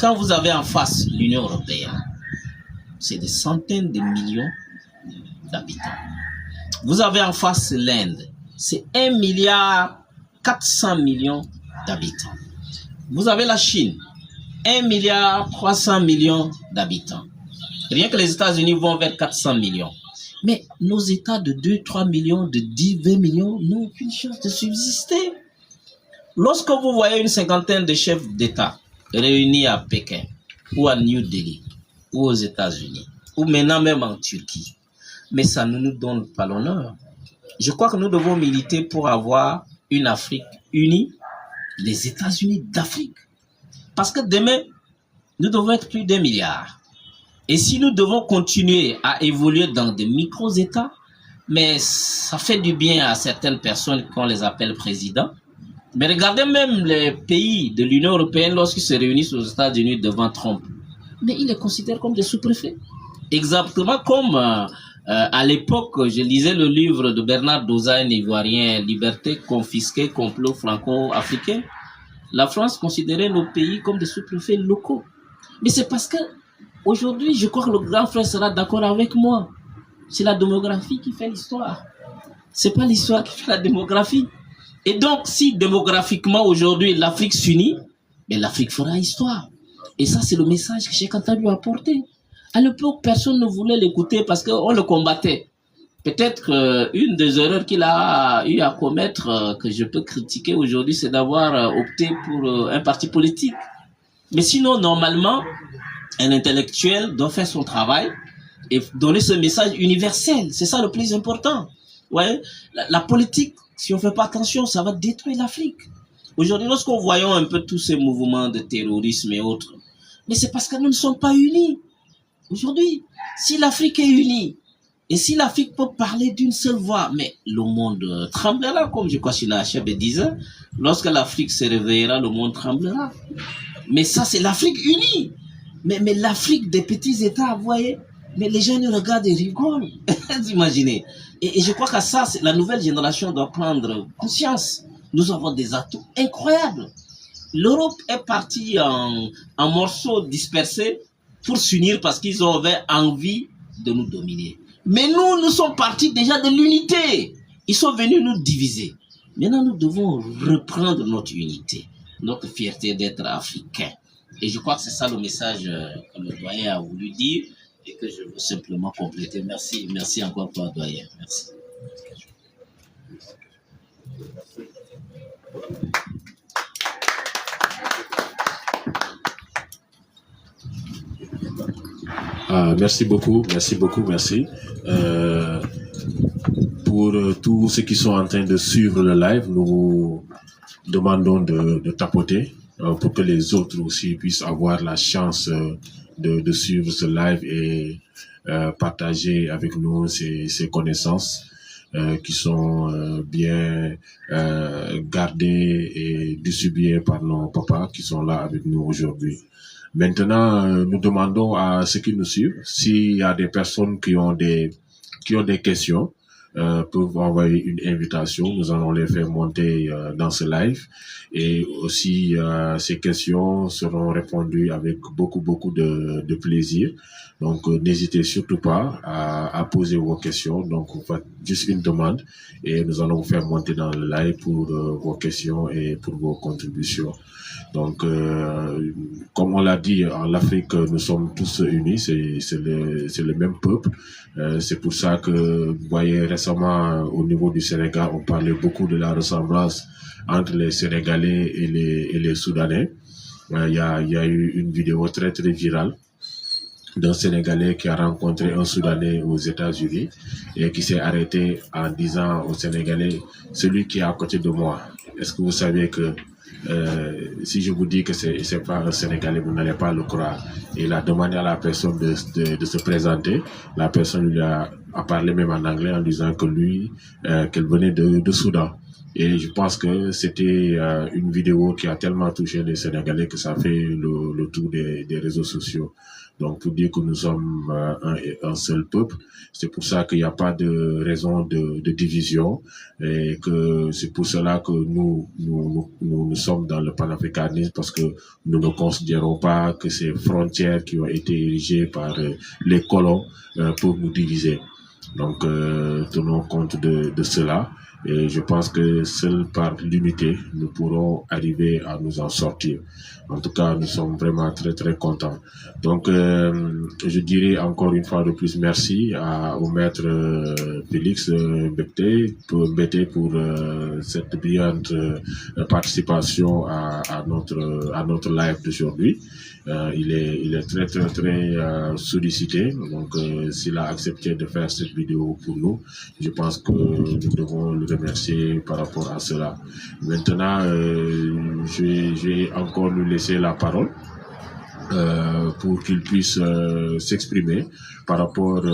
Quand vous avez en face l'Union européenne, c'est des centaines de millions d'habitants. Vous avez en face l'Inde, c'est 1,4 milliard d'habitants. Vous avez la Chine, 1,3 milliard d'habitants. Rien que les États-Unis vont vers 400 millions. Mais nos États de 2, 3 millions, de 10, 20 millions n'ont aucune chance de subsister. Lorsque vous voyez une cinquantaine de chefs d'État réunis à Pékin, ou à New Delhi, ou aux États-Unis, ou maintenant même en Turquie, mais ça ne nous donne pas l'honneur. Je crois que nous devons militer pour avoir une Afrique unie, les États-Unis d'Afrique. Parce que demain, nous devons être plus d'1 milliard. Et si nous devons continuer à évoluer dans des micro-États, mais ça fait du bien à certaines personnes qu'on les appelle présidents. Mais regardez même les pays de l'Union européenne lorsqu'ils se réunissent aux États-Unis devant Trump. Mais ils les considèrent comme des sous-préfets. Exactement comme à l'époque, je lisais le livre de Bernard Doza, un Ivoirien, Liberté, confisquée, complot franco-africain. La France considérait nos pays comme des sous-préfets locaux. Mais c'est parce que aujourd'hui, je crois que le grand frère sera d'accord avec moi. C'est la démographie qui fait l'histoire. C'est pas l'histoire qui fait la démographie. Et donc, si démographiquement aujourd'hui l'Afrique s'unit, mais l'Afrique fera histoire. Et ça, c'est le message que Cheikh Anta lui a apporté. À l'époque, personne ne voulait l'écouter parce qu'on le combattait. Peut-être une des erreurs qu'il a eu à commettre, que je peux critiquer aujourd'hui, c'est d'avoir opté pour un parti politique. Mais sinon, normalement, un intellectuel doit faire son travail et donner ce message universel. C'est ça le plus important. Ouais, la politique, si on ne fait pas attention, ça va détruire l'Afrique. Aujourd'hui, lorsqu'on voyons un peu tous ces mouvements de terrorisme et autres, mais c'est parce que nous ne sommes pas unis. Aujourd'hui, si l'Afrique est unie, et si l'Afrique peut parler d'une seule voix, mais le monde tremblera, comme je crois que la chef disait, lorsque l'Afrique se réveillera, le monde tremblera. Mais ça, c'est l'Afrique unie. Mais l'Afrique des petits États, vous voyez, mais les gens nous regardent et rigolent. Vous imaginez. Et je crois que ça, la nouvelle génération doit prendre conscience. Nous avons des atouts incroyables. L'Europe est partie en morceaux dispersés pour s'unir parce qu'ils avaient envie de nous dominer. Mais nous sommes partis déjà de l'unité. Ils sont venus nous diviser. Maintenant, nous devons reprendre notre unité, notre fierté d'être africains. Et je crois que c'est ça le message que le doyen a voulu dire et que je veux simplement compléter. Merci, merci encore toi, doyen. Merci.
Merci beaucoup, merci. Pour tous ceux qui sont en train de suivre le live, nous vous demandons de tapoter pour que les autres aussi puissent avoir la chance de suivre ce live et partager avec nous ces connaissances qui sont bien gardées et distribuées par nos papas qui sont là avec nous aujourd'hui. Maintenant, nous demandons à ceux qui nous suivent, s'il y a des personnes qui ont des questions, peuvent envoyer une invitation. Nous allons les faire monter dans ce live. Et aussi, ces questions seront répondues avec beaucoup de plaisir. Donc, n'hésitez surtout pas à poser vos questions. Donc, faites juste une demande et nous allons vous faire monter dans le live pour vos questions et pour vos contributions. Donc, comme on l'a dit, en Afrique, nous sommes tous unis, c'est le même peuple. C'est pour ça que, vous voyez, récemment, au niveau du Sénégal, on parlait beaucoup de la ressemblance entre les Sénégalais et les Soudanais. Il y a eu une vidéo très virale d'un Sénégalais qui a rencontré un Soudanais aux États-Unis et qui s'est arrêté en disant aux Sénégalais, celui qui est à côté de moi, est-ce que vous savez que si je vous dis que c'est pas un Sénégalais, vous n'allez pas le croire. Et il a demandé à la personne de se présenter. La personne lui a parlé même en anglais en disant que qu'elle venait de Soudan. Et je pense que c'était une vidéo qui a tellement touché les Sénégalais que ça fait le tour des réseaux sociaux. Donc, pour dire que nous sommes un seul peuple, c'est pour ça qu'il n'y a pas de raison de division et que c'est pour cela que nous sommes dans le panafricanisme parce que nous ne considérons pas que ces frontières qui ont été érigées par les colons pour nous diviser. Donc, tenons compte de cela. Et je pense que seul par l'unité, nous pourrons arriver à nous en sortir. En tout cas, nous sommes vraiment très contents. Donc, je dirais encore une fois de plus merci au maître Félix Mbete pour cette brillante participation à notre live d'aujourd'hui. Il est très sollicité. Donc, s'il a accepté de faire cette vidéo pour nous, je pense que nous devons le remercier par rapport à cela. Maintenant, je vais encore lui laisser la parole pour qu'il puisse s'exprimer par rapport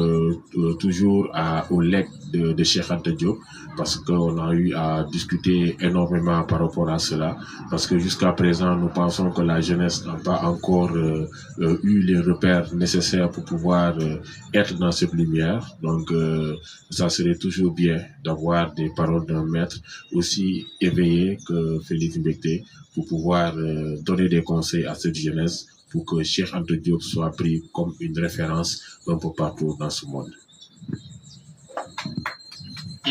toujours au legs de Cheikh Anta Diop, parce qu'on a eu à discuter énormément par rapport à cela, parce que jusqu'à présent, nous pensons que la jeunesse n'a pas encore eu les repères nécessaires pour pouvoir être dans cette lumière. Donc, ça serait toujours bien d'avoir des paroles d'un maître aussi éveillé que Félix Mbete pour pouvoir donner des conseils à cette jeunesse pour que Cheikh Anta Diop soit pris comme une référence un peu partout dans ce monde.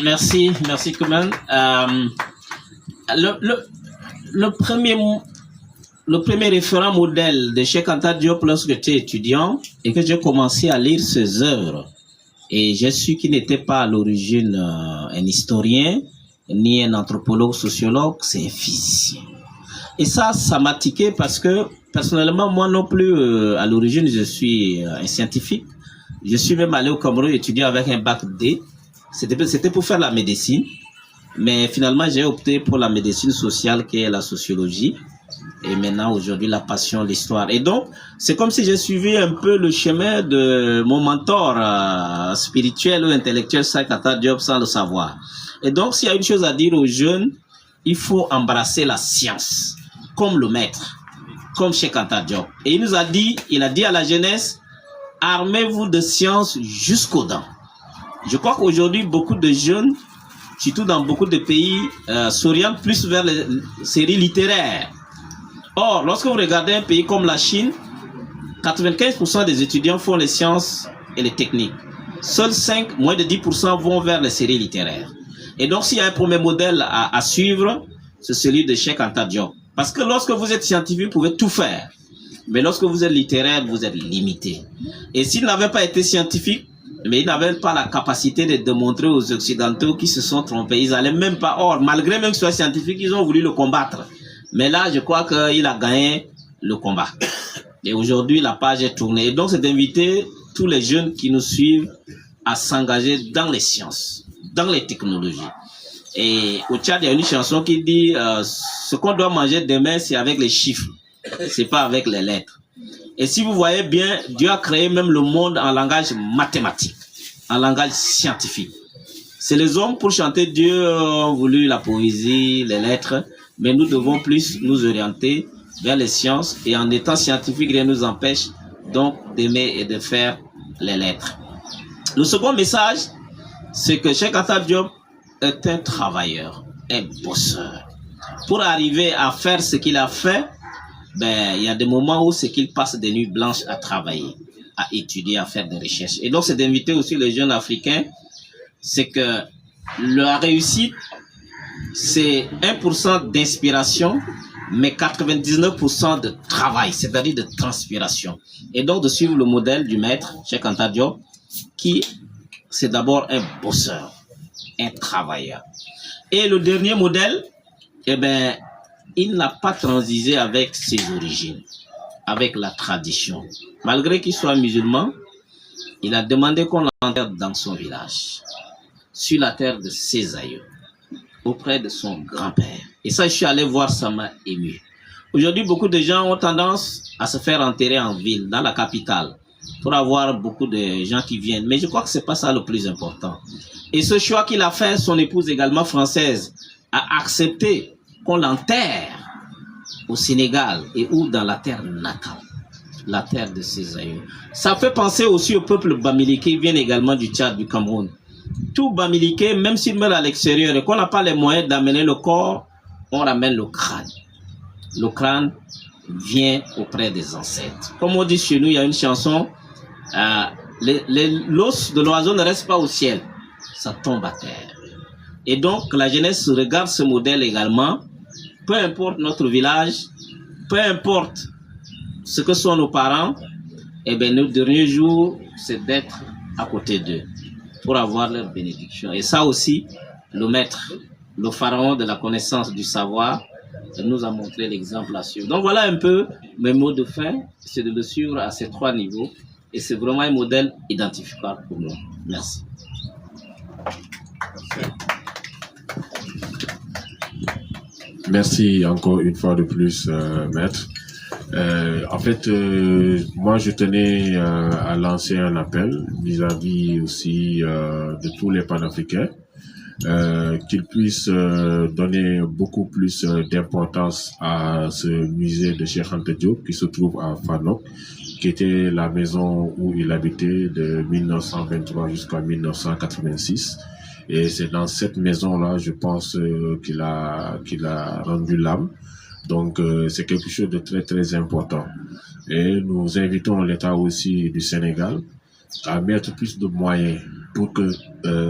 Merci Kuman. Le premier référent modèle de Cheikh Anta Diop lorsque j'étais étudiant et que j'ai commencé à lire ses œuvres, et j'ai su qu'il n'était pas à l'origine un historien ni un anthropologue sociologue, c'est un physicien. Et ça m'a tiqué parce que Personnellement, moi non plus, à l'origine, je suis un scientifique. Je suis même allé au Cameroun étudier avec un bac D. C'était pour faire la médecine. Mais finalement, j'ai opté pour la médecine sociale qui est la sociologie. Et maintenant, aujourd'hui, la passion, l'histoire. Et donc, c'est comme si j'ai suivi un peu le chemin de mon mentor spirituel ou intellectuel, Cheikh Anta Diop, sans le savoir. Et donc, s'il y a une chose à dire aux jeunes, il faut embrasser la science, comme le maître, comme Cheikh Anta Diop. Et il a dit à la jeunesse, armez-vous de science jusqu'aux dents. Je crois qu'aujourd'hui, beaucoup de jeunes, surtout dans beaucoup de pays, s'orientent plus vers les séries littéraires. Or, lorsque vous regardez un pays comme la Chine, 95% des étudiants font les sciences et les techniques. Seuls moins de 10% vont vers les séries littéraires. Et donc, s'il y a un premier modèle à suivre, c'est celui de Cheikh Anta Diop. Parce que lorsque vous êtes scientifique, vous pouvez tout faire. Mais lorsque vous êtes littéraire, vous êtes limité. Et s'il n'avait pas été scientifique, mais ils n'avaient pas la capacité de démontrer aux Occidentaux qui se sont trompés. Ils n'allaient même pas. Or, malgré même qu'il soit scientifique, ils ont voulu le combattre. Mais là, je crois qu'il a gagné le combat. Et aujourd'hui, la page est tournée. Et donc, c'est d'inviter tous les jeunes qui nous suivent à s'engager dans les sciences, dans les technologies. Et au Tchad, il y a une chanson qui dit ce qu'on doit manger demain, c'est avec les chiffres. C'est pas avec les lettres. Et si vous voyez bien, Dieu a créé même le monde en langage mathématique, en langage scientifique. C'est les hommes pour chanter Dieu ont voulu la poésie, les lettres, mais nous devons plus nous orienter vers les sciences et en étant scientifiques, rien ne nous empêche donc d'aimer et de faire les lettres. Le second message, c'est que Cheikh Anta Diop est un travailleur, un bosseur. Pour arriver à faire ce qu'il a fait, il y a des moments où c'est qu'il passe des nuits blanches à travailler, à étudier, à faire des recherches. Et donc, c'est d'inviter aussi les jeunes africains, c'est que la réussite, c'est 1% d'inspiration, mais 99% de travail, c'est-à-dire de transpiration. Et donc, de suivre le modèle du maître, Cheikh Anta Diop, qui, c'est d'abord un bosseur, un travailleur. Et le dernier modèle, il n'a pas transigé avec ses origines, avec la tradition. Malgré qu'il soit musulman, il a demandé qu'on l'enterre dans son village, sur la terre de ses aïeux, auprès de son grand-père. Et ça, je suis allé voir, ça m'a ému. Aujourd'hui, beaucoup de gens ont tendance à se faire enterrer en ville, dans la capitale, pour avoir beaucoup de gens qui viennent. Mais je crois que c'est pas ça le plus important. Et ce choix qu'il a fait, son épouse également française, a accepté qu'on l'enterre au Sénégal et ou dans la terre natale, la terre de ses aïeux. Ça fait penser aussi au peuple bamileke qui vient également du Tchad, du Cameroun. Tout bamileke, même s'il meurt à l'extérieur et qu'on n'a pas les moyens d'amener le corps, on ramène le crâne. Le crâne vient auprès des ancêtres. Comme on dit chez nous, il y a une chanson, l'os de l'oiseau ne reste pas au ciel, ça tombe à terre. Et donc, la jeunesse regarde ce modèle également. Peu importe notre village, peu importe ce que sont nos parents, nos derniers jours, c'est d'être à côté d'eux pour avoir leur bénédiction. Et ça aussi, le maître, le pharaon de la connaissance du savoir, nous a montré l'exemple à suivre. Donc voilà un peu mes mots de fin, c'est de le suivre à ces 3 niveaux. Et c'est vraiment un modèle identifiable pour nous. Merci.
Merci encore une fois de plus, maître. En fait, moi, je tenais à lancer un appel vis-à-vis aussi de tous les panafricains, qu'ils puissent donner beaucoup plus d'importance à ce musée de Cheikh Anta Diop qui se trouve à Fanok, qui était la maison où il habitait de 1923 jusqu'à 1986. Et c'est dans cette maison-là, je pense, qu'il a rendu l'âme. Donc, c'est quelque chose de très, très important. Et nous invitons l'État aussi du Sénégal à mettre plus de moyens pour que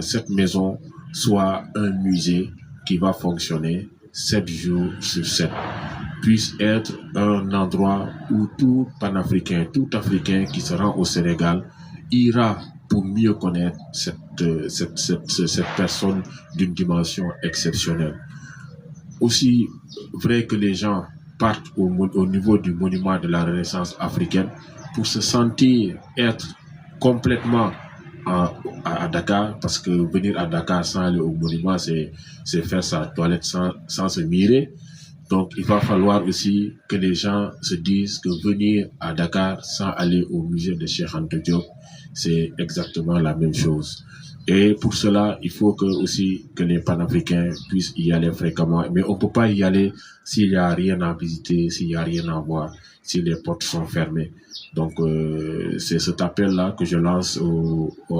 cette maison soit un musée qui va fonctionner 7 jours sur 7, puisse être un endroit où tout panafricain, tout Africain qui se rend au Sénégal ira pour mieux connaître cette personne d'une dimension exceptionnelle. Aussi vrai que les gens partent au niveau du monument de la Renaissance africaine pour se sentir être complètement à Dakar, parce que venir à Dakar sans aller au monument, c'est faire sa toilette sans se mirer. Donc, il va falloir aussi que les gens se disent que venir à Dakar sans aller au musée de Cheikh Anta Diop, c'est exactement la même chose. Et pour cela, il faut aussi que les panafricains puissent y aller fréquemment. Mais on ne peut pas y aller s'il n'y a rien à visiter, s'il n'y a rien à voir, si les portes sont fermées. Donc, c'est cet appel-là que je lance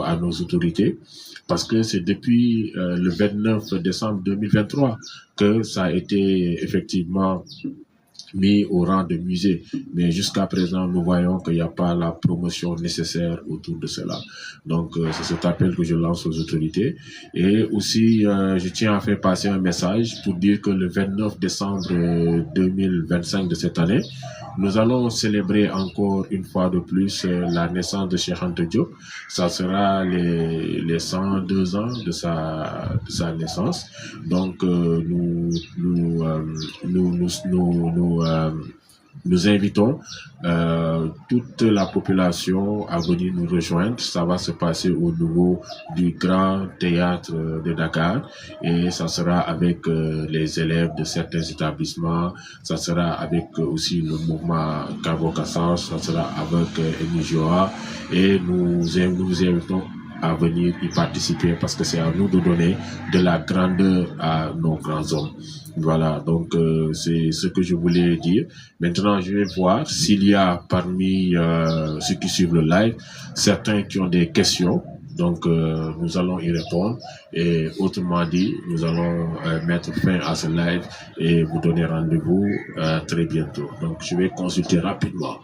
à nos autorités, parce que c'est depuis le 29 décembre 2023 que ça a été effectivement mis au rang de musée. Mais jusqu'à présent, nous voyons qu'il n'y a pas la promotion nécessaire autour de cela. Donc, c'est cet appel que je lance aux autorités. Et aussi, je tiens à faire passer un message pour dire que le 29 décembre 2025 de cette année, nous allons célébrer encore une fois de plus la naissance de Cheikh Anta Diop. Ça sera les 102 ans de sa naissance. Donc, nous invitons toute la population à venir nous rejoindre. Ça va se passer au niveau du Grand Théâtre de Dakar, et ça sera avec les élèves de certains établissements, ça sera avec aussi le mouvement Cavocassance, ça sera avec Enijoa, et nous vous invitons à venir y participer, parce que c'est à nous de donner de la grandeur à nos grands hommes. Voilà, donc c'est ce que je voulais dire. Maintenant, je vais voir s'il y a parmi ceux qui suivent le live certains qui ont des questions. Donc, nous allons y répondre. Et autrement dit, nous allons mettre fin à ce live et vous donner rendez-vous très bientôt. Donc, je vais consulter rapidement.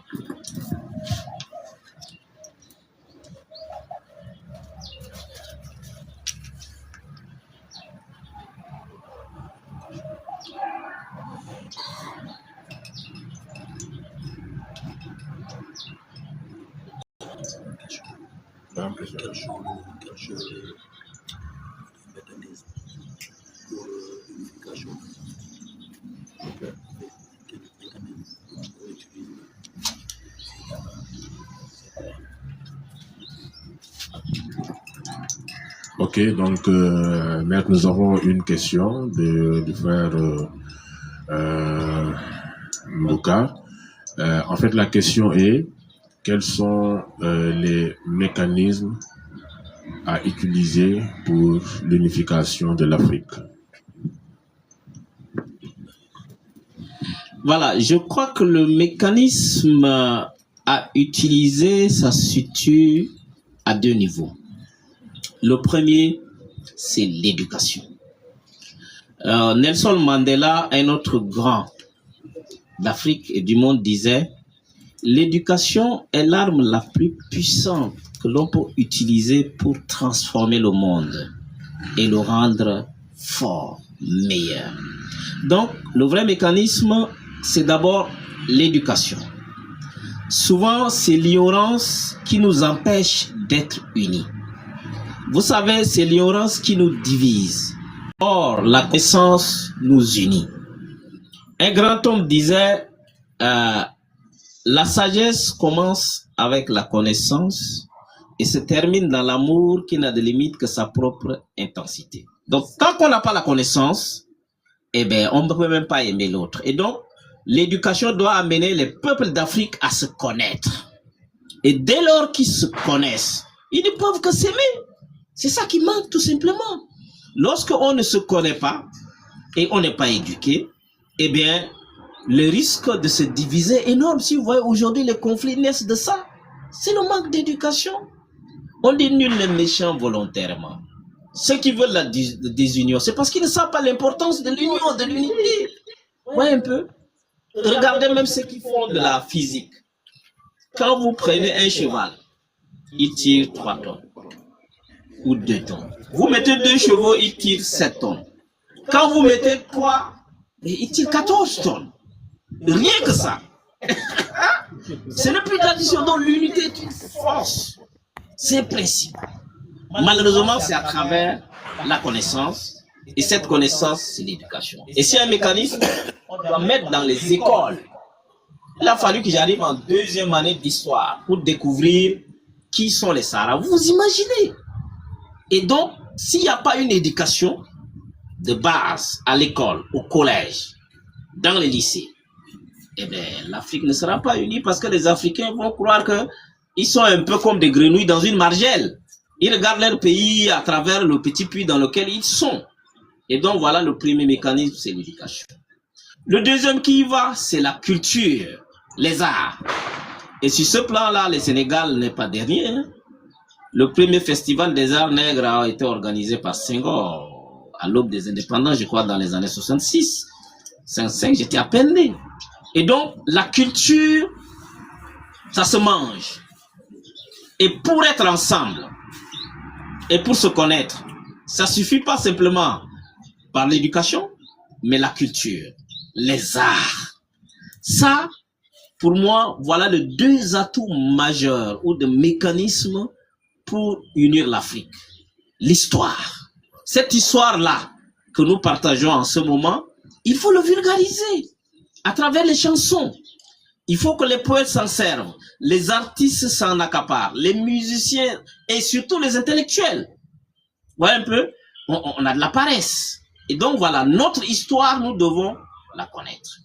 Ok, donc maître, nous avons une question du frère Mbouka. En fait, la question est: quels sont les mécanismes à utiliser pour l'unification de l'Afrique?
Voilà, je crois que le mécanisme à utiliser, ça se situe à deux niveaux. Le premier, c'est l'éducation. Nelson Mandela, un autre grand d'Afrique et du monde, disait: l'éducation est l'arme la plus puissante que l'on peut utiliser pour transformer le monde et le rendre fort, meilleur. Donc, le vrai mécanisme, c'est d'abord l'éducation. Souvent, c'est l'ignorance qui nous empêche d'être unis. Vous savez, c'est l'ignorance qui nous divise. Or, la connaissance nous unit. Un grand homme disait, la sagesse commence avec la connaissance et se termine dans l'amour qui n'a de limite que sa propre intensité. Donc, tant qu'on n'a pas la connaissance, eh bien, on ne peut même pas aimer l'autre. Et donc, l'éducation doit amener les peuples d'Afrique à se connaître. Et dès lors qu'ils se connaissent, ils ne peuvent que s'aimer. C'est ça qui manque tout simplement. Lorsqu'on ne se connaît pas et on n'est pas éduqué, eh bien, le risque de se diviser est énorme. Si vous voyez aujourd'hui les conflits naissent de ça, c'est le manque d'éducation. On dit nul n'est méchant volontairement. Ceux qui veulent la désunion, c'est parce qu'ils ne savent pas l'importance de l'union, de l'unité. Voyez un peu. Regardez même ceux qui font de la physique. Quand vous prenez un cheval, il tire 3 tonnes ou 2 tonnes. Vous mettez 2 chevaux, il tire 7 tonnes. Quand vous mettez 3, il tire 14 tonnes. Rien que ça. C'est le plus d'addition dont l'unité est une force. C'est précis. Malheureusement, c'est à travers la connaissance. Et cette connaissance, c'est l'éducation. Et c'est un mécanisme, on doit mettre dans les écoles. Il a fallu que j'arrive en 2e année d'histoire pour découvrir qui sont les Sahara. Vous imaginez? Et donc, s'il n'y a pas une éducation de base à l'école, au collège, dans les lycées, eh bien, l'Afrique ne sera pas unie parce que les Africains vont croire qu'ils sont un peu comme des grenouilles dans une margelle. Ils regardent leur pays à travers le petit puits dans lequel ils sont. Et donc, voilà, le premier mécanisme, c'est l'éducation. Le deuxième qui y va, c'est la culture, les arts. Et sur ce plan-là, le Sénégal n'est pas dernier. Hein. Le premier festival des arts nègres a été organisé par Senghor à l'aube des indépendances, je crois, dans les années 66. 55, j'étais à peine né. Et donc, la culture, ça se mange. Et pour être ensemble, et pour se connaître, ça suffit pas simplement par l'éducation, mais la culture, les arts. Ça, pour moi, voilà les 2 atouts majeurs ou de mécanismes pour unir l'Afrique. L'histoire. Cette histoire-là que nous partageons en ce moment, il faut le vulgariser à travers les chansons. Il faut que les poètes s'en servent, les artistes s'en accaparent, les musiciens et surtout les intellectuels. Vous voyez un peu, on a de la paresse. Et donc voilà, notre histoire, nous devons la connaître.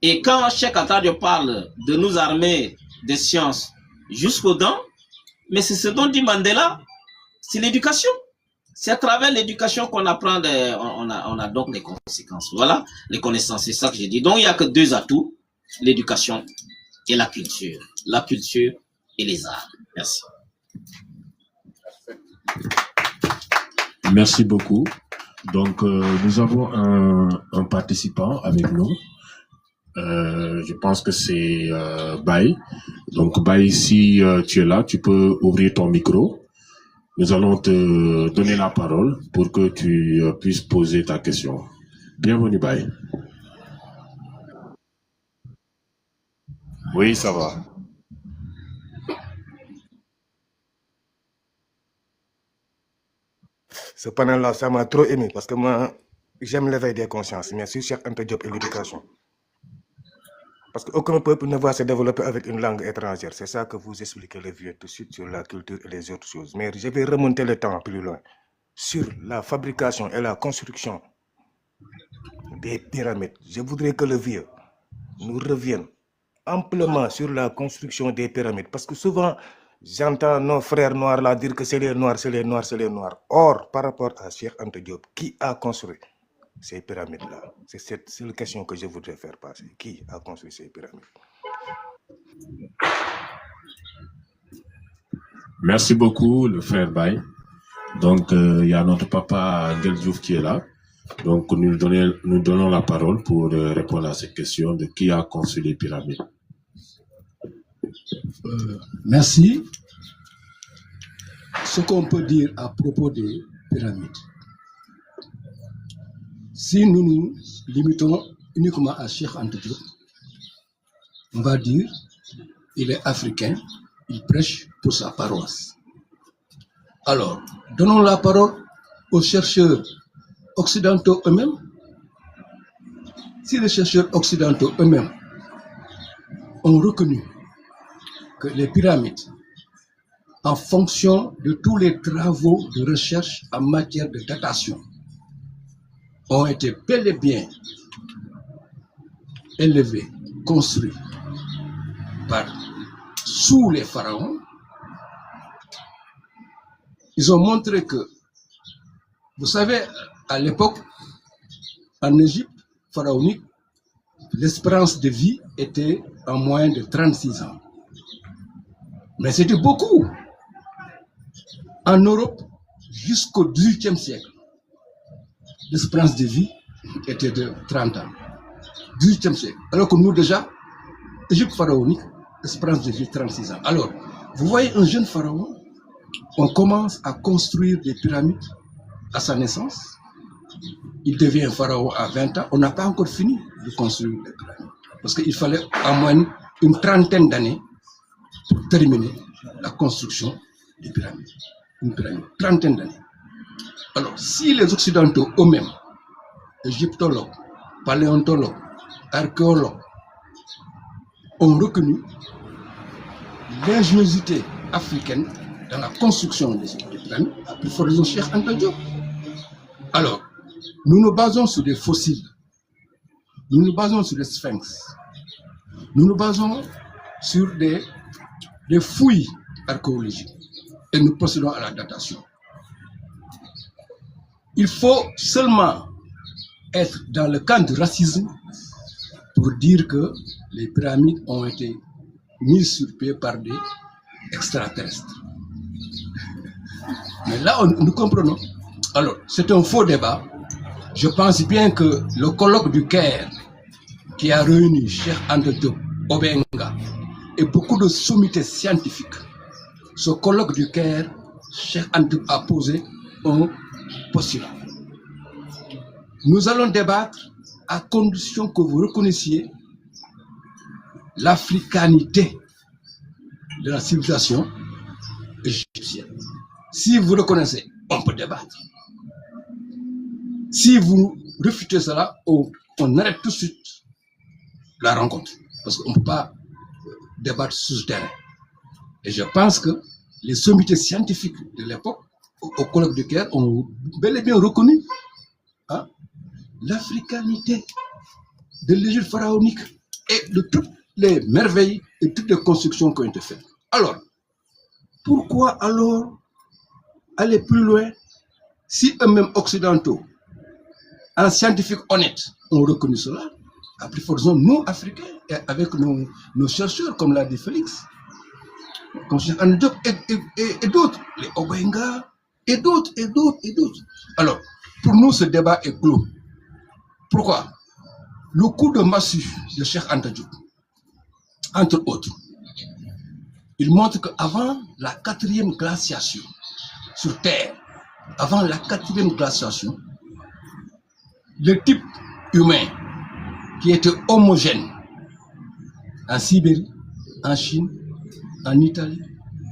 Et quand Cheikh Anta Diop parle de nous armer des sciences jusqu'aux dents, mais c'est ce dont dit Mandela, c'est l'éducation. C'est à travers l'éducation qu'on apprend, on a donc les conséquences. Voilà, les connaissances, c'est ça que j'ai dit. Donc il n'y a que 2 atouts, l'éducation et la culture. La culture et les arts. Merci.
Merci beaucoup. Donc, nous avons un participant avec nous. Je pense que c'est Baye. Donc, Baye, si tu es là, tu peux ouvrir ton micro. Nous allons te donner la parole pour que tu puisses poser ta question. Bienvenue, Baye. Oui, ça va.
Ce panel-là, ça m'a trop ému parce que moi, j'aime l'éveil des consciences, mais sur Cheikh Anta Diop et l'éducation. Parce qu'aucun peuple ne va se développer avec une langue étrangère. C'est ça que vous expliquez le vieux tout de suite sur la culture et les autres choses. Mais je vais remonter le temps plus loin. Sur la fabrication et la construction des pyramides. Je voudrais que le vieux nous revienne amplement sur la construction des pyramides. Parce que souvent, j'entends nos frères noirs là dire que c'est les noirs, c'est les noirs, c'est les noirs. Or, par rapport à Cheikh Anta Diop, qui a construit ces pyramides-là? C'est la question que je voudrais faire passer. Qui a construit ces pyramides?
Merci beaucoup, le frère Baye. Donc, il y a notre papa Ngel Diouf qui est là. Donc, nous donnons la parole pour répondre à cette question de qui a construit les pyramides.
Merci. Ce qu'on peut dire à propos des pyramides, si nous nous limitons uniquement à Cheikh Anta Diop, on va dire il est africain, il prêche pour sa paroisse. Alors, donnons la parole aux chercheurs occidentaux eux-mêmes. Si les chercheurs occidentaux eux-mêmes ont reconnu que les pyramides, en fonction de tous les travaux de recherche en matière de datation, ont été bel et bien élevés, construits sous les pharaons, ils ont montré que, vous savez, à l'époque, en Égypte pharaonique, l'espérance de vie était en moyenne de 36 ans. Mais c'était beaucoup. En Europe, jusqu'au XVIIIe siècle, l'espérance de vie était de 30 ans. 18e siècle. Alors que nous, déjà, Égypte pharaonique, espérance de vie 36 ans. Alors, vous voyez un jeune pharaon, on commence à construire des pyramides à sa naissance. Il devient un pharaon à 20 ans. On n'a pas encore fini de construire les pyramides. Parce qu'il fallait en moins une trentaine d'années pour terminer la construction des pyramides. Une pyramide, trentaine d'années. Alors, si les Occidentaux eux-mêmes, égyptologues, paléontologues, archéologues ont reconnu l'ingéniosité africaine dans la construction des pyramides, à plus forte raison Cheikh Anta Diop. Alors, nous nous basons sur des fossiles, nous nous basons sur des sphinx, nous nous basons sur des fouilles archéologiques et nous procédons à la datation. Il faut seulement être dans le camp du racisme pour dire que les pyramides ont été mises sur pied par des extraterrestres. Mais là, nous comprenons. Alors, c'est un faux débat. Je pense bien que le colloque du Caire qui a réuni Cheikh Anta Diop, Obenga et beaucoup de sommités scientifiques, ce colloque du Caire, Cheikh Anta Diop a posé un postulat. Nous allons débattre à condition que vous reconnaissiez l'africanité de la civilisation égyptienne. Si vous reconnaissez, on peut débattre. Si vous refutez cela, on arrête tout de suite la rencontre. Parce qu'on ne peut pas débattre sur ce terrain. Et je pense que les sommités scientifiques de l'époque, au colloque du Caire, ont bel et bien reconnu l'africanité de l'Égypte pharaonique et de toutes les merveilles et toutes les constructions qui ont été faites. Alors, pourquoi alors aller plus loin si eux-mêmes occidentaux, en scientifiques honnêtes, ont reconnu cela, à plus forte raison, nous, Africains, et avec nos chercheurs, comme l'a dit Félix, comme Cheikh Anta Diop et d'autres, les Obenga, et d'autres. Alors, pour nous, ce débat est clos. Pourquoi? Le coup de massue de Cheikh Anta Diop, entre autres, il montre qu'avant la 4e glaciation sur Terre, avant la 4e glaciation, le type humain qui était homogène en Sibérie, en Chine, en Italie,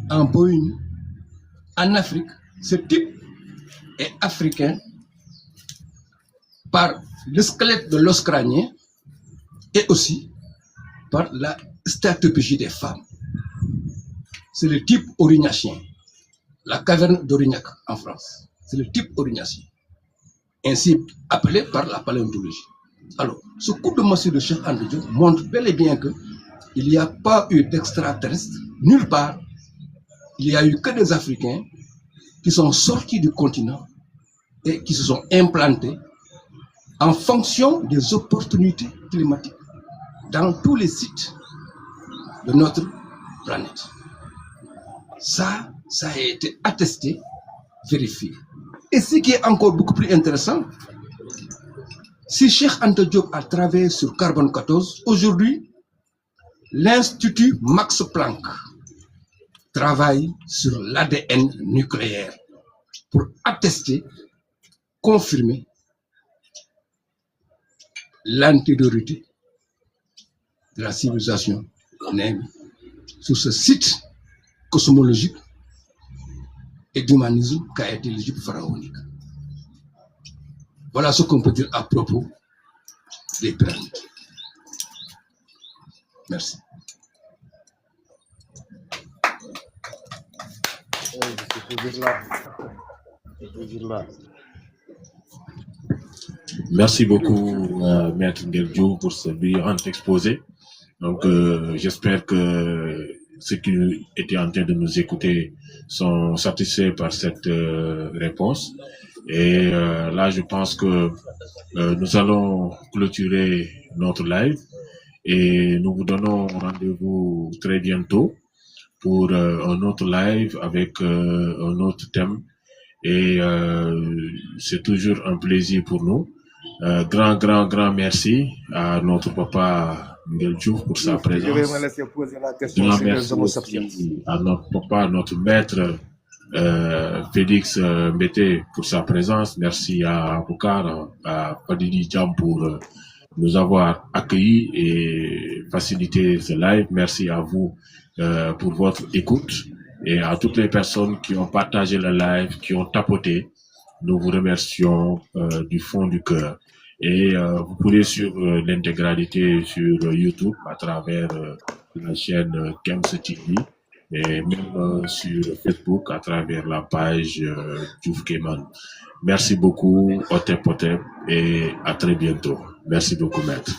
en Bohème, en Afrique, ce type est africain par le squelette de l'os crânien et aussi par la stratégie des femmes. C'est le type aurignacien, la caverne d'Aurignac en France. C'est le type aurignacien, ainsi appelé par la paléontologie. Alors, ce coup de massue de Cheikh Anta Diop montre bel et bien qu'il n'y a pas eu d'extraterrestres nulle part. Il n'y a eu que des Africains qui sont sortis du continent et qui se sont implantés en fonction des opportunités climatiques dans tous les sites de notre planète. Ça a été attesté, vérifié. Et ce qui est encore beaucoup plus intéressant, si Cheikh Anta Diop a travaillé sur carbone 14, aujourd'hui, l'Institut Max Planck travaille sur l'ADN nucléaire pour attester, confirmer l'antériorité de la civilisation naine sur ce site cosmologique et d'humanisme qu'a été l'Égypte pharaonique. Voilà ce qu'on peut dire à propos des pyramides. Merci.
Merci beaucoup, Maître Ngeldio, pour ce brillant exposé. Donc, j'espère que ceux qui étaient en train de nous écouter sont satisfaits par cette réponse. Et là, je pense que nous allons clôturer notre live et nous vous donnons rendez-vous très bientôt pour un autre live avec un autre thème. Et c'est toujours un plaisir pour nous. Grand merci à notre papa Ngeldio pour sa présence.
Je vais me laisser poser la question.
Merci aussi à notre papa, notre maître Félix Mbete pour sa présence. Merci à Boukar, à Padidi Djam pour nous avoir accueillis et facilité ce live. Merci à vous pour votre écoute et à toutes les personnes qui ont partagé le live, qui ont tapoté. Nous vous remercions du fond du cœur. Et vous pourrez suivre l'intégralité sur YouTube à travers la chaîne Kems TV et même sur Facebook à travers la page Diouf Keman. Merci beaucoup, Otep Otep, et à très bientôt. Merci beaucoup, maître.